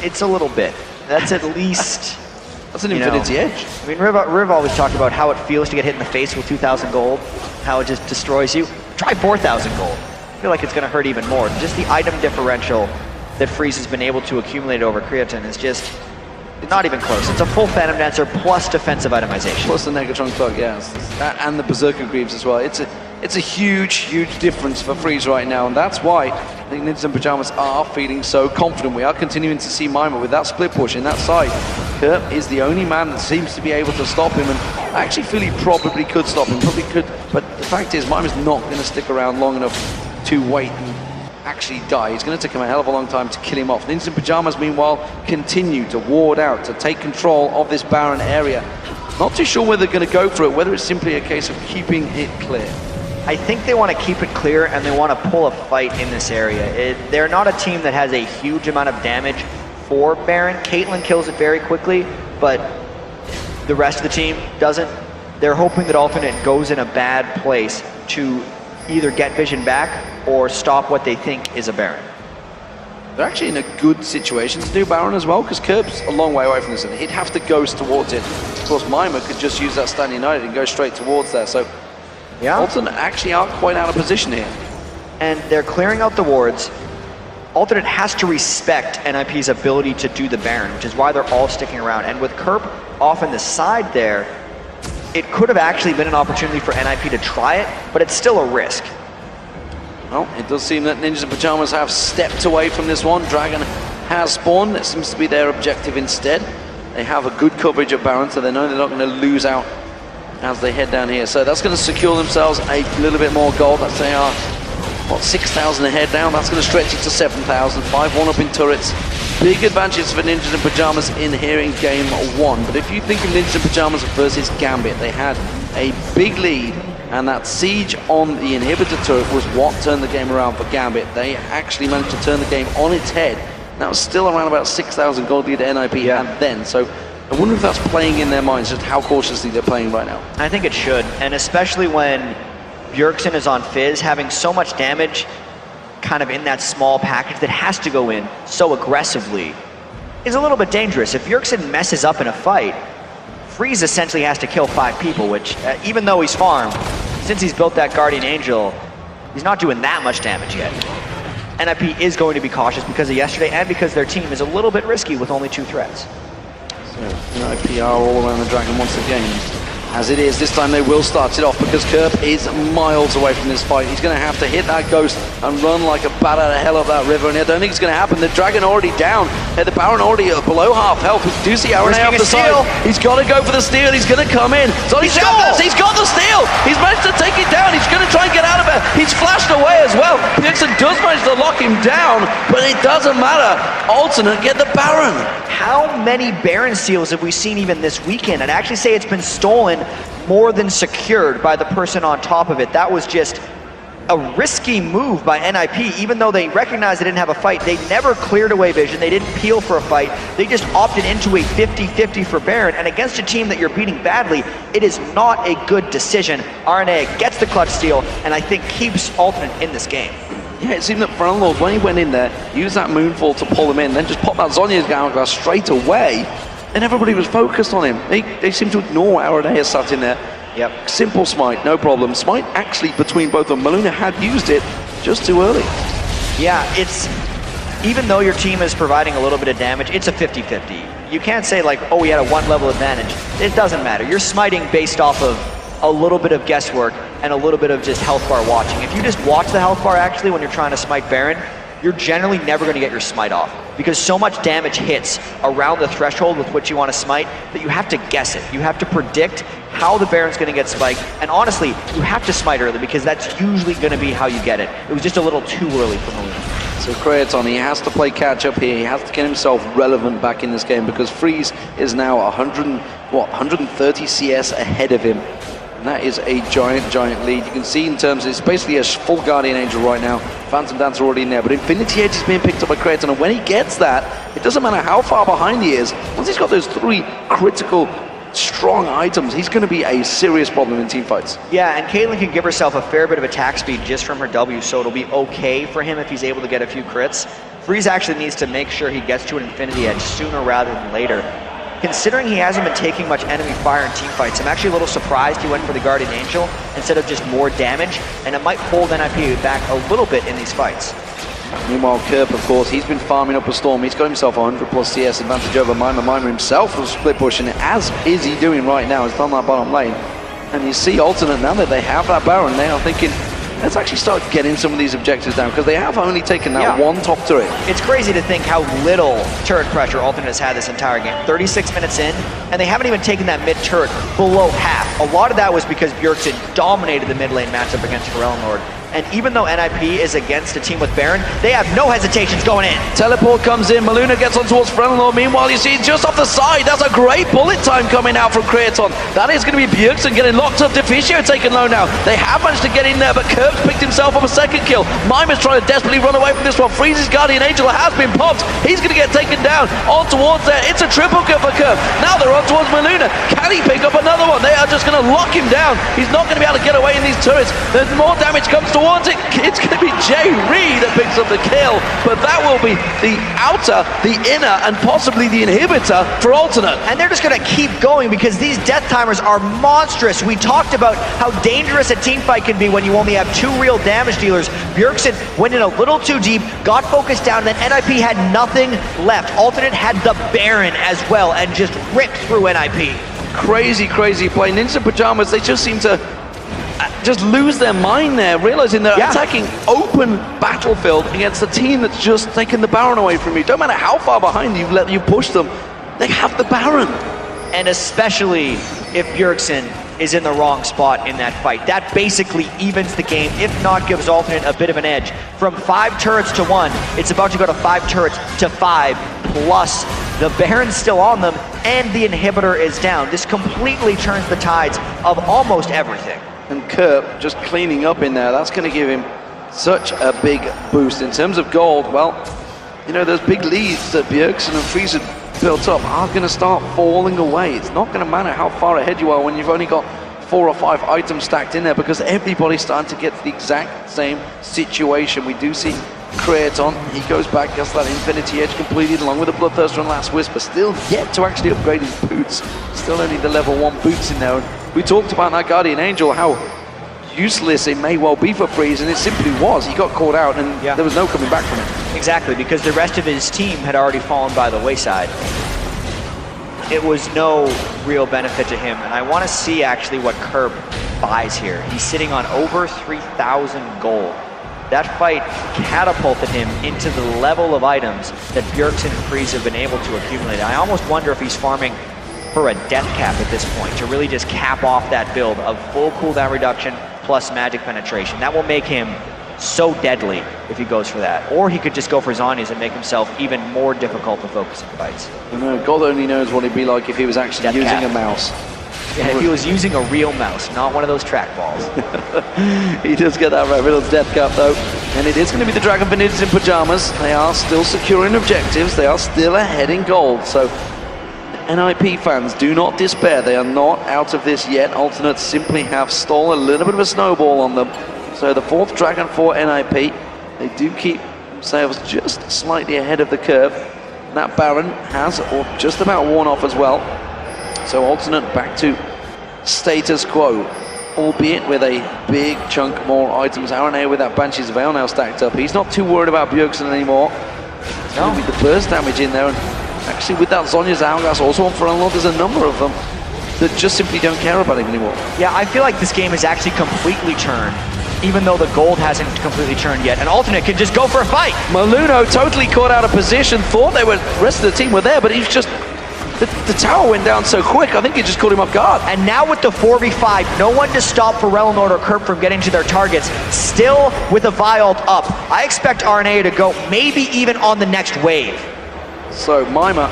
It's a little bit. That's at least... That's an infinity edge. I mean, Riv always talked about how it feels to get hit in the face with 2,000 gold, how it just destroys you. Try 4,000 gold. I feel like it's going to hurt even more. Just the item differential that Freeze has been able to accumulate over Creatine is just not even close. It's a full Phantom Dancer plus defensive itemization. Plus the Negatron Cloak, yes. And the Berserker Greaves as well. It's a huge, huge difference for Freeze right now, and that's why I think Ninjas and Pyjamas are feeling so confident. We are continuing to see Mima with that split push in that side. Kerp is the only man that seems to be able to stop him, and I actually feel he probably could stop him, probably could, but the fact is Mima's not going to stick around long enough to wait and actually die. It's going to take him a hell of a long time to kill him off. Ninjas and Pyjamas, meanwhile, continue to ward out, to take control of this Baron area. Not too sure whether they're going to go for it, whether it's simply a case of keeping it clear. I think they want to keep it clear, and they want to pull a fight in this area. They're not a team that has a huge amount of damage for Baron. Caitlyn kills it very quickly, but the rest of the team doesn't. They're hoping that Alternate goes in a bad place to either get vision back or stop what they think is a Baron. They're actually in a good situation to do Baron as well, because Kerp's a long way away from this, and he'd have to ghost towards it. Of course, Mima could just use that Stand United and go straight towards there, so yeah. Alternate actually are quite out of position here. And they're clearing out the wards. Alternate has to respect NIP's ability to do the Baron, which is why they're all sticking around. And with Kerp off on the side there, it could have actually been an opportunity for NIP to try it, but it's still a risk. Well, it does seem that Ninjas and Pyjamas have stepped away from this one. Dragon has spawned. That seems to be their objective instead. They have a good coverage of Baron, so they know they're not going to lose out as they head down here. So that's going to secure themselves a little bit more gold. That's they are, what, 6,000 ahead now. That's going to stretch it to 7,000. 5-1 up in turrets. Big advantage for Ninjas and Pyjamas in here in game 1. But if you think of Ninjas and Pyjamas versus Gambit, they had a big lead, and that siege on the inhibitor turret was what turned the game around for Gambit. They actually managed to turn the game on its head. That was still around about 6,000 gold lead to NIP and then. So I wonder if that's playing in their minds, just how cautiously they're playing right now. I think it should, and especially when Bjergsen is on Fizz, having so much damage kind of in that small package that has to go in so aggressively is a little bit dangerous. If Bjergsen messes up in a fight, Freeze essentially has to kill 5 people, which even though he's farmed, since he's built that Guardian Angel, he's not doing that much damage yet. NIP is going to be cautious because of yesterday and because their team is a little bit risky with only 2 threats. So NIP are all around the Dragon once again. As it is, this time they will start it off because Kerp is miles away from this fight. He's going to have to hit that ghost and run like a bat out of hell up that river, and I don't think it's going to happen. The Dragon already down, the Baron already below half health. We do see Aaron off the side. He's got to go for the steal. He's going to come in. So he's got the steal. He's managed to take it down. He's going to try and get out of it. He's flashed away as well. Bjergsen does manage to lock him down, but it doesn't matter. Alternate get the Baron. How many Baron steals have we seen even this weekend? I'd actually say it's been stolen more than secured by the person on top of it. That was just a risky move by NIP. Even though they recognized they didn't have a fight, they never cleared away vision. They didn't peel for a fight. They just opted into a 50-50 for Baron, and against a team that you're beating badly, it is not a good decision. RNA gets the clutch steal, and I think keeps Alternate in this game. Yeah, it seemed that Frenlord, when he went in there, used that Moonfall to pull him in, then just popped that Zhonya's hourglass straight away, and everybody was focused on him. They seemed to ignore Aranea sat in there. Yep. Simple smite, no problem. Smite actually between both of them. Maluna had used it just too early. Yeah, it's, even though your team is providing a little bit of damage, it's a 50-50. You can't say like, oh, we had a 1 level advantage. It doesn't matter. You're smiting based off of a little bit of guesswork and a little bit of just health bar watching. If you just watch the health bar actually when you're trying to smite Baron, you're generally never going to get your smite off because so much damage hits around the threshold with which you want to smite that you have to guess it. You have to predict how the Baron's going to get spiked, and honestly, you have to smite early because that's usually going to be how you get it. It was just a little too early for Maluna. So Kraton, he has to play catch up here. He has to get himself relevant back in this game because Freeze is now 130 CS ahead of him. And that is a giant lead. You can see in terms of, it's basically a full Guardian Angel right now. Phantom Dancer already in there, but Infinity Edge is being picked up by Kraton, and when he gets that, it doesn't matter how far behind he is. Once he's got those 3 critical, strong items, he's going to be a serious problem in team fights. Yeah, and Caitlyn can give herself a fair bit of attack speed just from her W, so it'll be okay for him if he's able to get a few crits. Freeze actually needs to make sure he gets to an Infinity Edge sooner rather than later. Considering he hasn't been taking much enemy fire in team fights, I'm actually a little surprised he went for the Guardian Angel instead of just more damage, and it might hold NIP back a little bit in these fights. Meanwhile, Kerp, of course, he's been farming up a Storm. He's got himself 100 plus CS advantage over Mima. Mima himself was split pushing it, as is he doing right now. He's done that bottom lane. And you see Alternate, now that they have that Baron, they are thinking, let's actually start getting some of these objectives down, because they have only taken that one top turret. It's crazy to think how little turret pressure Alternate has had this entire game. 36 minutes in, and they haven't even taken that mid turret below half. A lot of that was because Bjergsen dominated the mid lane matchup against Frenlord. And even though NIP is against a team with Baron, they have no hesitations going in. Teleport comes in, Maluna gets on towards Frenlord. Meanwhile, you see just off the side, that's a great bullet time coming out from Kraton. That is going to be Bjergsen getting locked up. Deficio taken low now. They have managed to get in there, but Kirk's picked himself up a second kill. Mima's trying to desperately run away from this one. Freeze's Guardian Angel has been popped. He's going to get taken down. On towards there. It's a triple kill for Kirk. Now they're on towards Maluna. Can he pick up another one? They are just going to lock him down. He's not going to be able to get away in these turrets. There's more damage comes towards it. It's going to be Jay Ree that picks up the kill, but that will be the outer, the inner, and possibly the inhibitor for Alternate. And they're just going to keep going because these death timers are monstrous. We talked about how dangerous a team fight can be when you only have 2 real damage dealers. Bjergsen went in a little too deep, got focused down, and then NIP had nothing left. Alternate had the Baron as well and just ripped through NIP. Crazy play. Ninja Pyjamas, they just seem to just lose their mind there, realizing they're attacking open battlefield against a team that's just taken the Baron away from you. Don't matter how far behind you push them, they have the Baron. And especially if Bjergsen is in the wrong spot in that fight. That basically evens the game, if not gives Alternate a bit of an edge. From 5 turrets to 1, it's about to go to 5 turrets to 5, plus the Baron's still on them, and the inhibitor is down. This completely turns the tides of almost everything. And Kerp just cleaning up in there, that's going to give him such a big boost. In terms of gold, well, you know, those big leads that Bjergsen and Freeze had built up are going to start falling away. It's not going to matter how far ahead you are when you've only got 4 or 5 items stacked in there, because everybody's starting to get to the exact same situation. We do see Kraton, he goes back, gets that Infinity Edge completed along with the Bloodthirster and Last Whisper, still yet to actually upgrade his boots. Still only the level 1 boots in there. And we talked about that Guardian Angel, how useless it may well be for Freeze, and it simply was. He got caught out and there was no coming back from it. Exactly, because the rest of his team had already fallen by the wayside. It was no real benefit to him, and I want to see actually what Kerp buys here. He's sitting on over 3,000 gold. That fight catapulted him into the level of items that Bjergsen and Freeze have been able to accumulate. I almost wonder if he's farming for a death cap at this point, to really just cap off that build of full cooldown reduction plus magic penetration. That will make him so deadly if he goes for that. Or he could just go for Zhonya's and make himself even more difficult to focus in fights. I know, God only knows what it'd be like if he was actually using a mouse. Yeah, if he was using a real mouse, not one of those trackballs. He does get that right, Riddle's Death Cap though. And it is going to be the Dragon Ninjas in Pyjamas. They are still securing objectives. They are still ahead in gold. So NIP fans, do not despair. They are not out of this yet. Alternates simply have stolen a little bit of a snowball on them. So the 4th Dragon for NIP. They do keep themselves just slightly ahead of the curve. That Baron has just about worn off as well. So Alternate back to status quo, albeit with a big chunk more items. RNA with that Banshee's Veil now stacked up. He's not too worried about Bjergsen anymore. It's going to be the burst damage in there. And actually with that Zhonya's Hourglass also on for Unlock, there's a number of them that just simply don't care about him anymore. Yeah, I feel like this game is actually completely turned, even though the gold hasn't completely turned yet. And Alternate can just go for a fight. Maluno totally caught out of position, thought the rest of the team were there, but he's just... The tower went down so quick, I think it just caught him off guard. And now with the 4v5, no one to stop Ferellenord or Kerp from getting to their targets, still with a Vialt up. I expect RNA to go maybe even on the next wave. So Mima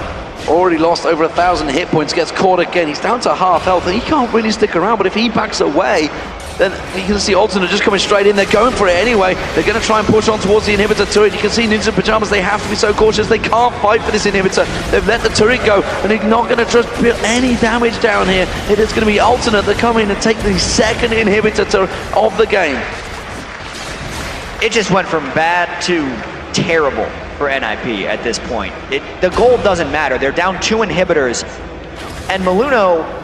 already lost over 1,000 hit points, gets caught again. He's down to half health, and he can't really stick around, but if he backs away, then you can see Alternate just coming straight in. They're going for it anyway. They're going to try and push on towards the inhibitor turret. You can see Ninja Pyjamas, they have to be so cautious. They can't fight for this inhibitor. They've let the turret go, and they're not going to just put any damage down here. It is going to be Alternate that come in and take the 2nd inhibitor turret of the game. It just went from bad to terrible for NIP at this point. The gold doesn't matter. They're down 2 inhibitors, and Maluno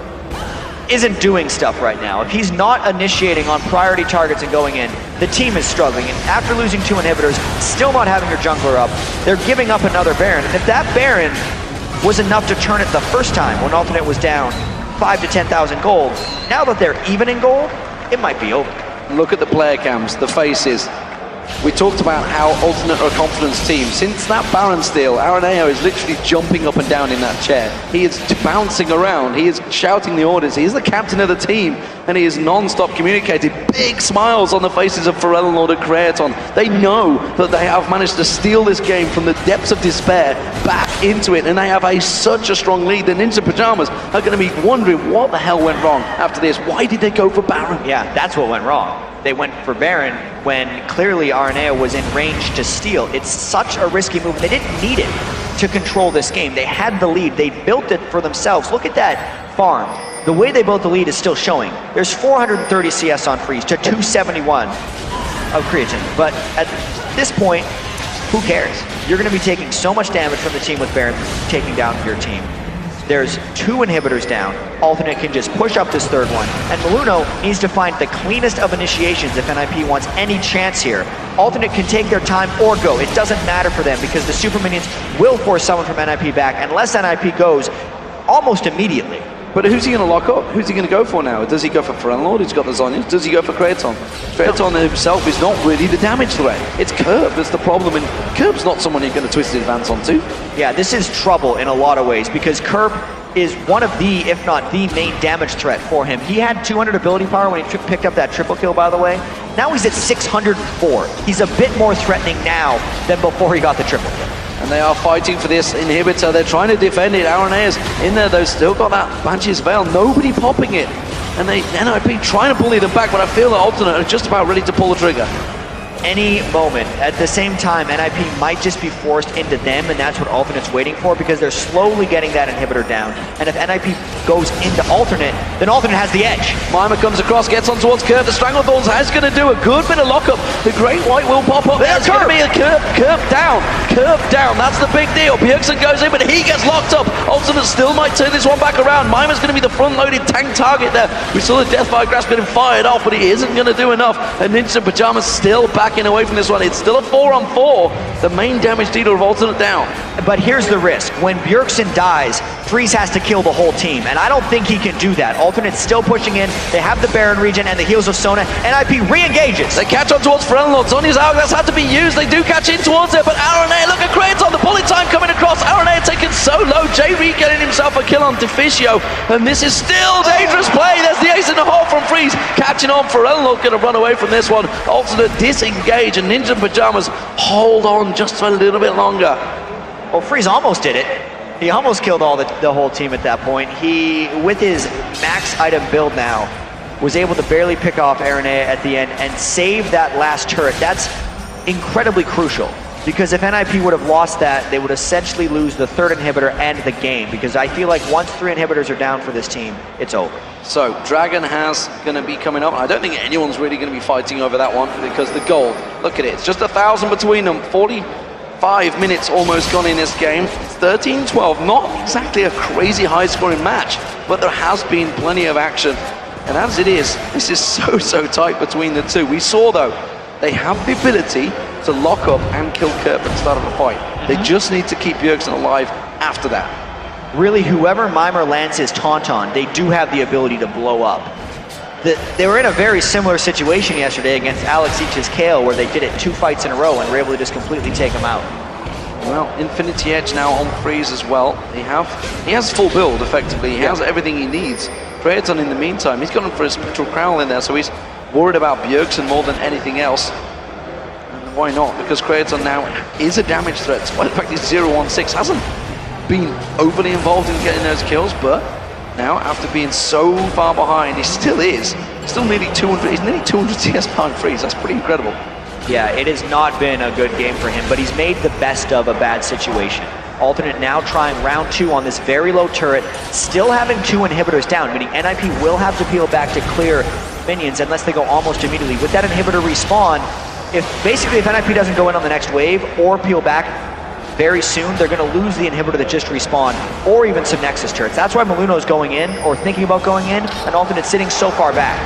isn't doing stuff right now. If he's not initiating on priority targets and going in, the team is struggling. And after losing 2 inhibitors, still not having your jungler up, they're giving up another Baron. And if that Baron was enough to turn it the first time when Alternate was down 5 to 10,000 gold, now that they're even in gold, it might be over. Look at the player cams, the faces. We talked about how Alternate are a confidence team. Since that Baron steal, Araneo is literally jumping up and down in that chair. He is bouncing around. He is shouting the orders. He is the captain of the team, and he is non-stop communicating. Big smiles on the faces of Ferellenord and Creaton. They know that they have managed to steal this game from the depths of despair back into it, and they have such a strong lead. The Ninja Pyjamas are going to be wondering what the hell went wrong after this. Why did they go for Baron? Yeah, that's what went wrong. They went for Baron when clearly RNA was in range to steal. It's such a risky move. They didn't need it to control this game. They had the lead. They built it for themselves. Look at that farm. The way they built the lead is still showing. There's 430 CS on Freeze to 271 of Creatine. But at this point, who cares? You're going to be taking so much damage from the team with Baron taking down your team. There's 2 inhibitors down. Alternate can just push up this 3rd one. And Maluno needs to find the cleanest of initiations if NIP wants any chance here. Alternate can take their time or go. It doesn't matter for them because the super minions will force someone from NIP back unless NIP goes almost immediately. But who's he going to lock up? Who's he going to go for now? Does he go for Ferellenord? He's got the Zhonya's. Does he go for Creaton? Creaton himself is not really the damage threat. It's Kerp that's the problem, and Kerp's not someone you're going to twist his advance onto. Yeah, this is trouble in a lot of ways because Kerp is one of the, if not the main damage threat for him. He had 200 ability power when he picked up that triple kill, by the way. Now he's at 604. He's a bit more threatening now than before he got the triple kill. And they are fighting for this inhibitor. They're trying to defend it. Aranea in there, though, still got that Banshee's Veil. Nobody popping it. And they NIP trying to bully them back, but I feel that Alternate are just about ready to pull the trigger. Any moment. At the same time, NIP might just be forced into them, and that's what Alternate's waiting for because they're slowly getting that inhibitor down. And if NIP goes into Alternate, then Alternate has the edge. Mima comes across, gets on towards Kerp. The Stranglethorns is going to do a good bit of lockup. The Great White will pop up. There's going to be a Kerp down. Kerp down. That's the big deal. Bjergsen goes in, but he gets locked up. Alternate still might turn this one back around. Mima's going to be the front-loaded tank target there. We saw the Deathfire Grasp getting fired off, but he isn't going to do enough. And Ninja Pyjamas still backing away from this one. It's still a 4-on-4. The main damage dealer of Alternate down. But here's the risk. When Bjergsen dies, Freeze has to kill the whole team, and I don't think he can do that. Alternate's still pushing in. They have the Baron regen and the heals of Sona. NIP re-engages. They catch on towards Ferellenord. Zhonya's Hourglass had to be used. They do catch in towards it, but Aranea, look at Creaton. The bullet time coming across. Aranea taken so low. J-Reed getting himself a kill on Deficio, and this is still dangerous play. There's the ace in the hole from Freeze. Catching on. Ferellenord going to run away from this one. Alternate dissing disengage, and Ninja Pyjamas hold on just a little bit longer. Well, Freeze almost did it. He almost killed the whole team at that point. He, with his max item build now, was able to barely pick off Aranea at the end and save that last turret. That's incredibly crucial, because if NIP would have lost that, they would essentially lose the third inhibitor and the game, because I feel like once 3 inhibitors are down for this team, it's over. So Dragon has going to be coming up. I don't think anyone's really going to be fighting over that one, because the gold, look at it, it's just 1,000 between them. 45 minutes almost gone in this game. It's 13-12, not exactly a crazy high-scoring match, but there has been plenty of action. And as it is, this is so tight between the two. We saw, though, they have the ability to lock up and kill Kerp at the start of the fight. They just need to keep Bjergsen alive after that. Really, whoever Mimer lands his taunt on, they do have the ability to blow up. They were in a very similar situation yesterday against Alex Each's Kale, where they did it 2 fights in a row and were able to just completely take him out. Well, Infinity Edge now on Freeze as well. He has full build, effectively. He has everything he needs. Kraton, in the meantime, he's gone for a Spectral Crown in there, so he's worried about Bjergsen more than anything else. And why not? Because Kraton now is a damage threat, despite the fact he's 0-1-6. Hasn't been overly involved in getting those kills, but now, after being so far behind, he still is. Still nearly 200, he's nearly 200 CS behind Freeze. That's pretty incredible. Yeah, it has not been a good game for him, but he's made the best of a bad situation. Alternate now trying round 2 on this very low turret, still having 2 inhibitors down, meaning NIP will have to peel back to clear minions unless they go almost immediately. With that inhibitor respawn, if NIP doesn't go in on the next wave or peel back very soon, they're going to lose the inhibitor that just respawned, or even some Nexus turrets. That's why Maluno's going in, or thinking about going in, and Alternate sitting so far back.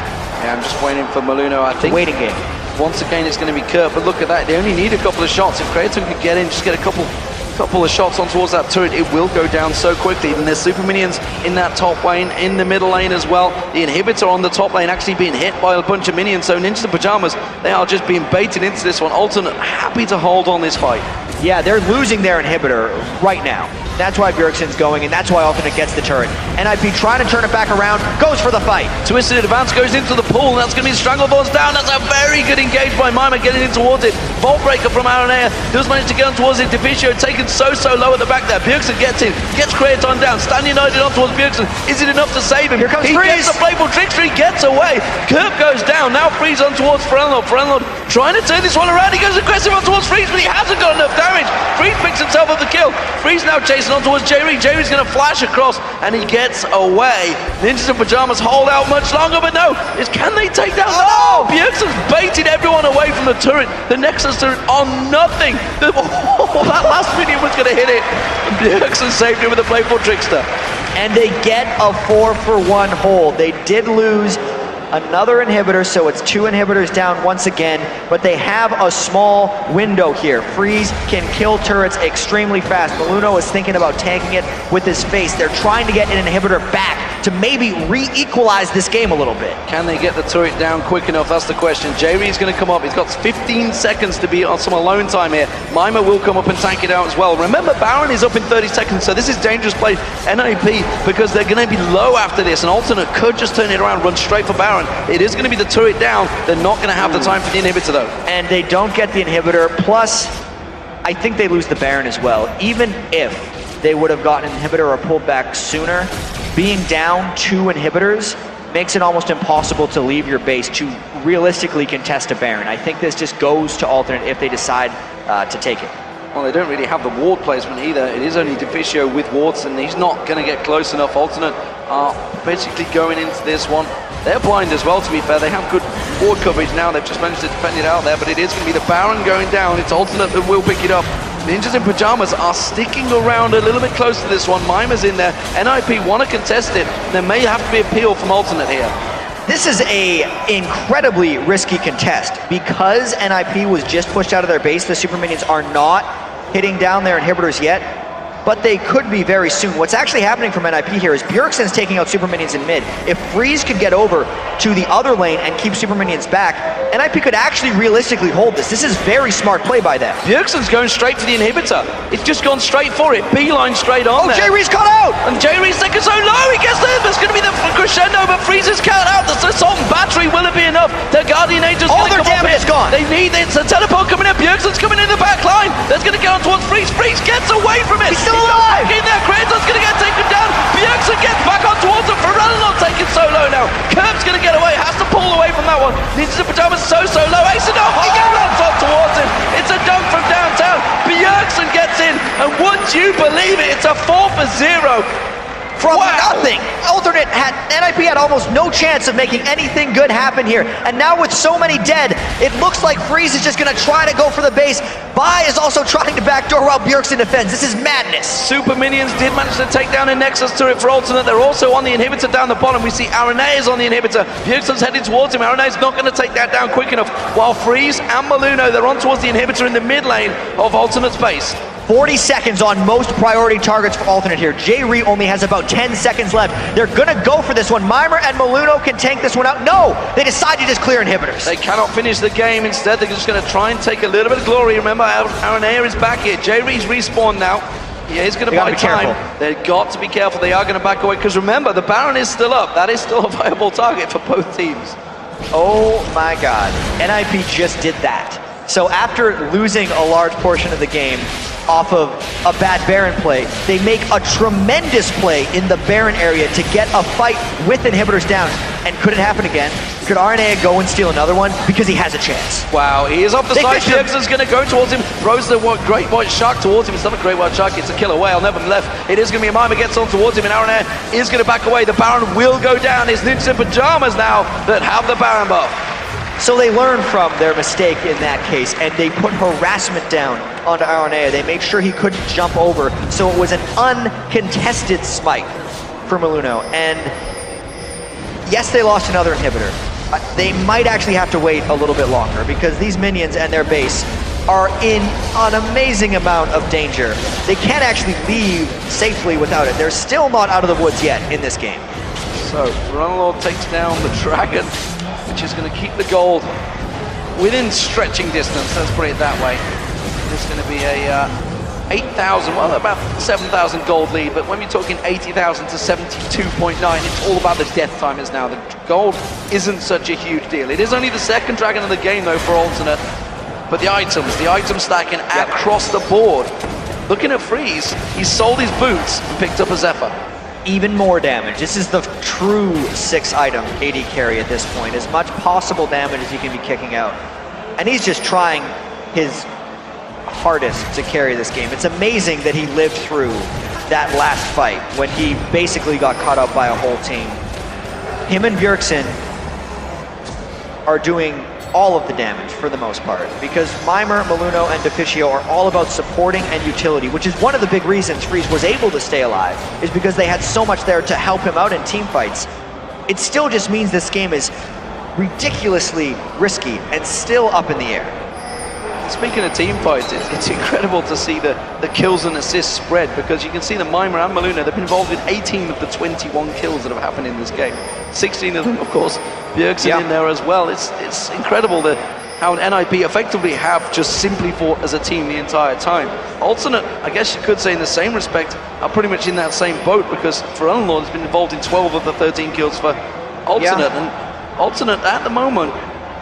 Yeah, I'm just waiting for Maluno, I think. Waiting game. Once again, it's going to be Kurt, but look at that. They only need a couple of shots. If Kraton could get in, just get a couple of shots on towards that turret, it will go down so quickly. And there's super minions in that top lane, in the middle lane as well. The inhibitor on the top lane actually being hit by a bunch of minions. So Ninja Pyjamas, they are just being baited into this one. Alternate happy to hold on this fight. Yeah, they're losing their inhibitor right now. That's why Bjergsen's going, and that's why Alternate gets the turret. NIP trying to turn it back around, goes for the fight. Twisted Advance goes into the pool, and that's going to be Strangleborn's down. That's a very good engage by Mimer, getting in towards it. Vault Breaker from Aranea does manage to get on towards it. Deficio taken so low at the back there. Bjergsen gets in, gets Kraton down. Stan United on towards Bjergsen. Is it enough to save him? Here comes He Freeze. gets the Playful Trickster, he gets away. Kerp goes down, now Freeze on towards Frelnord. Frelnord trying to turn this one around. He goes aggressive on towards Freeze, but he hasn't got enough damage. Freeze picks himself up the kill. Freeze now chasing on towards Jerry. Jerry's going to flash across, and he gets away. Ninjas in Pyjamas hold out much longer, but no. Can they take down? Oh! No! Bjergsen's baited everyone away from the turret. The Nexus turret on nothing. That last minion was going to hit it. And Bjergsen saved it with a Playful Trickster. And they get a 4-for-1 hold. They did lose another inhibitor, so it's 2 inhibitors down once again, but they have a small window here. Freeze can kill turrets extremely fast. Maluno is thinking about tanking it with his face. They're trying to get an inhibitor back to maybe re-equalize this game a little bit. Can they get the turret down quick enough? That's the question. J-Re's going to come up. He's got 15 seconds to be on some alone time here. Mimer will come up and tank it out as well. Remember, Baron is up in 30 seconds, so this is dangerous play. NIP, because they're going to be low after this, and Alternate could just turn it around, run straight for Baron. It is going to be the turret down. They're not going to have the time for the inhibitor, though. And they don't get the inhibitor, plus I think they lose the Baron as well. Even if they would have gotten an inhibitor or pulled back sooner, being down 2 inhibitors makes it almost impossible to leave your base to realistically contest a Baron. I think this just goes to Alternate if they decide to take it. Well, they don't really have the ward placement either. It is only Deficio with wards, and he's not going to get close enough. Alternate are basically going into this one. They're blind as well, to be fair. They have good ward coverage now. They've just managed to defend it out there, but it is going to be the Baron going down. It's Alternate that will pick it up. Ninjas in Pyjamas are sticking around a little bit close to this one. Mimer's in there. NIP want to contest it. There may have to be a peel from Alternate here. This is a incredibly risky contest. Because NIP was just pushed out of their base, the super minions are not hitting down their inhibitors yet, but they could be very soon. What's actually happening from NIP here is Bjergsen's taking out super minions in mid. If Freeze could get over to the other lane and keep super minions back, NIP could actually realistically hold this. This is very smart play by them. Bjergsen's going straight for the inhibitor. It's just gone straight for it. Beeline straight on there. J-Re's caught out! And J-Re's taking so low, he gets there. There's going to be the crescendo, but Freeze is cut out. The assault and battery, will it be enough? The Guardian Angel's All going to their come damage up is gone. They speed. It's a teleport coming in. Bjergsen's coming in the back line. That's going to go on towards Freeze. Freeze gets away from it. He's still alive. In there, Kratos going to get taken down. Bjergsen gets back on towards him. Ferrell's taking so low now. Curb's going to get away. Has to pull away from that one. Ninjas in Pyjamas so low. Ace no, he runs on towards him. It's a dunk from downtown. Bjergsen gets in, and would you believe it? It's a 4 for 0. From nothing. Alternate had, NIP had almost no chance of making anything good happen here. And now with so many dead, it looks like Freeze is just gonna try to go for the base. Bai is also trying to backdoor while Bjergsen defends. This is madness. Super Minions did manage to take down a Nexus turret for Alternate. They're also on the inhibitor down the bottom. We see Arane is on the inhibitor. Bjergsen's heading towards him. Arane is not gonna take that down quick enough. While Freeze and Maluno, they're on towards the inhibitor in the mid lane of Alternate's base. 40 seconds on most priority targets for Alternate here. J-Re only has about 10 seconds left. They're gonna go for this one. Mimer and Maluno can tank this one out. No, they decide to just clear inhibitors. They cannot finish the game. Instead, they're just gonna try and take a little bit of glory. Remember, Aranea is back here. J-Re's respawned now. Yeah, he's gonna buy time. They've got to be careful. They are gonna back away, because remember, the Baron is still up. That is still a viable target for both teams. Oh my God, NIP just did that. So after losing a large portion of the game off of a bad Baron play, they make a tremendous play in the Baron area to get a fight with inhibitors down. And could it happen again? Could RNA go and steal another one? Because he has a chance. Wow, he is off the side. Bjergsen's going to go towards him, throws the great white shark towards him. It's not a great white shark, it's a killer whale. Nevertheless, it is going to be a Mimer gets on towards him, and RNA is going to back away. The Baron will go down. It's Ninjas in Pyjamas now that have the Baron buff. So they learned from their mistake in that case, and they put harassment down onto Aranea. They made sure he couldn't jump over, so it was an uncontested smite for Maluno. And yes, they lost another inhibitor. They might actually have to wait a little bit longer, because these minions and their base are in an amazing amount of danger. They can't actually leave safely without it. They're still not out of the woods yet in this game. So, Runlord takes down the Dragon, which is going to keep the gold within stretching distance, let's put it that way. It's going to be a 8,000, well, about 7,000 gold lead, but when we're talking 80,000 to 72.9, it's all about the death timers now. The gold isn't such a huge deal. It is only the second Dragon of the game, though, for Alternate, but the item stacking across the board. Looking at Freeze, he sold his boots and picked up a Zephyr. Even more damage. This is the true 6-item AD carry at this point. As much possible damage as he can be kicking out. And he's just trying his hardest to carry this game. It's amazing that he lived through that last fight when he basically got caught up by a whole team. Him and Bjergsen are doing all of the damage for the most part, because Mimer, Maluno, and Deficio are all about supporting and utility, which is one of the big reasons Freeze was able to stay alive, is because they had so much there to help him out in team fights. It still just means this game is ridiculously risky and still up in the air. Speaking of team fights, it's incredible to see the kills and assists spread, because you can see that Mimer and Maluno, they've been involved in 18 of the 21 kills that have happened in this game. 16 of them, of course, Bjergsen in there as well. It's incredible how NIP effectively have just simply fought as a team the entire time. Alternate, I guess you could say in the same respect, are pretty much in that same boat, because for Unlord has been involved in 12 of the 13 kills for Alternate, and Alternate at the moment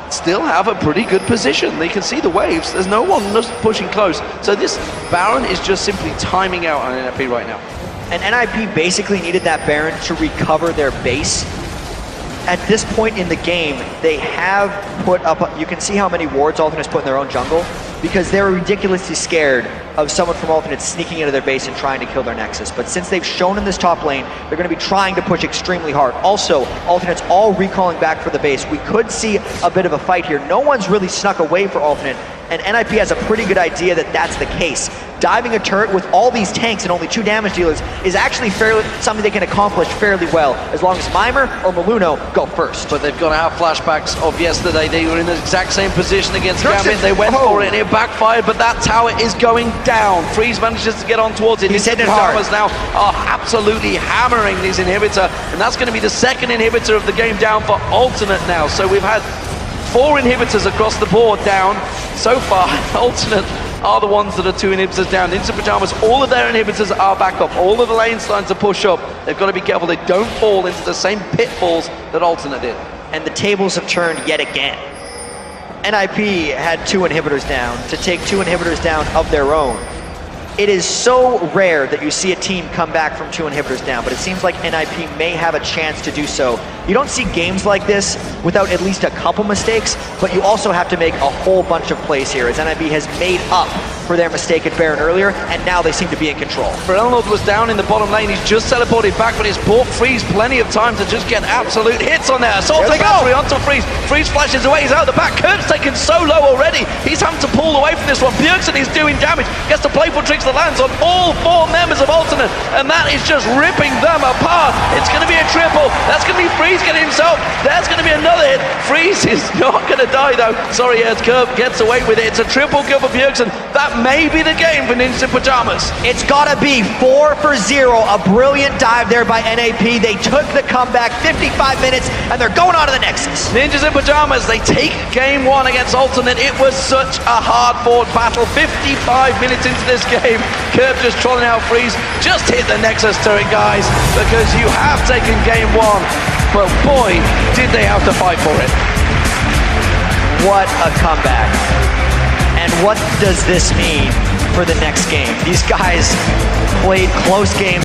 still have a pretty good position. They can see the waves. There's no one pushing close. So this Baron is just simply timing out on NIP right now. And NIP basically needed that Baron to recover their base. At this point in the game, they have put up, you can see how many wards Alternate's put in their own jungle, because they're ridiculously scared of someone from Alternate sneaking into their base and trying to kill their Nexus. But since they've shown in this top lane, they're going to be trying to push extremely hard. Also, Alternate's all recalling back for the base. We could see a bit of a fight here. No one's really snuck away for Alternate, and NIP has a pretty good idea that that's the case. Diving a turret with all these tanks and only 2 damage dealers is actually something they can accomplish fairly well, as long as Mimer or Maluno go first. But they've got to have flashbacks of yesterday. They were in the exact same position against Gambit. They went for it and it backfired, but that tower is going down. Freeze manages to get on towards it. He's hitting it hard. Now are absolutely hammering these inhibitor, and that's going to be the second inhibitor of the game down for Alternate now. So we've had 4 inhibitors across the board down so far. Alternate are the ones that are 2 inhibitors down. Into Pyjamas, all of their inhibitors are back up. All of the lanes starting to push up. They've got to be careful they don't fall into the same pitfalls that Alternate did. And the tables have turned yet again. NIP had 2 inhibitors down to take 2 inhibitors down of their own. It is so rare that you see a team come back from 2 inhibitors down, but it seems like NIP may have a chance to do so. You don't see games like this without at least a couple mistakes, but you also have to make a whole bunch of plays here, as NIP has made up for their mistake at Baron earlier, and now they seem to be in control. Elnord was down in the bottom lane, he's just teleported back, but it's bought Freeze plenty of time to just get absolute hits on there. Assault battery onto Freeze, Freeze flashes away, he's out the back, Kurt's taken so low already, he's having to pull away from this one. Bjergsen is doing damage, gets the playful tricks that lands on all 4 members of Alternate, and that is just ripping them apart. It's going to be a triple, that's going to be Freeze getting himself, there's going to be another hit. Freeze is not going to die though, sorry, as Curb gets away with it. It's a triple kill for Bjergsen. That may be the game for Ninjas in Pyjamas. It's gotta be 4 for 0. A brilliant dive there by NAP. They took the comeback, 55 minutes, and they're going on to the Nexus. Ninjas in Pyjamas, they take game 1 against Alternate. It was such a hard-fought battle. 55 minutes into this game, Curb just trolling out Freeze. Just hit the Nexus turret, guys, because you have taken game 1. But boy, did they have to fight for it. What a comeback. And what does this mean for the next game? These guys played close games.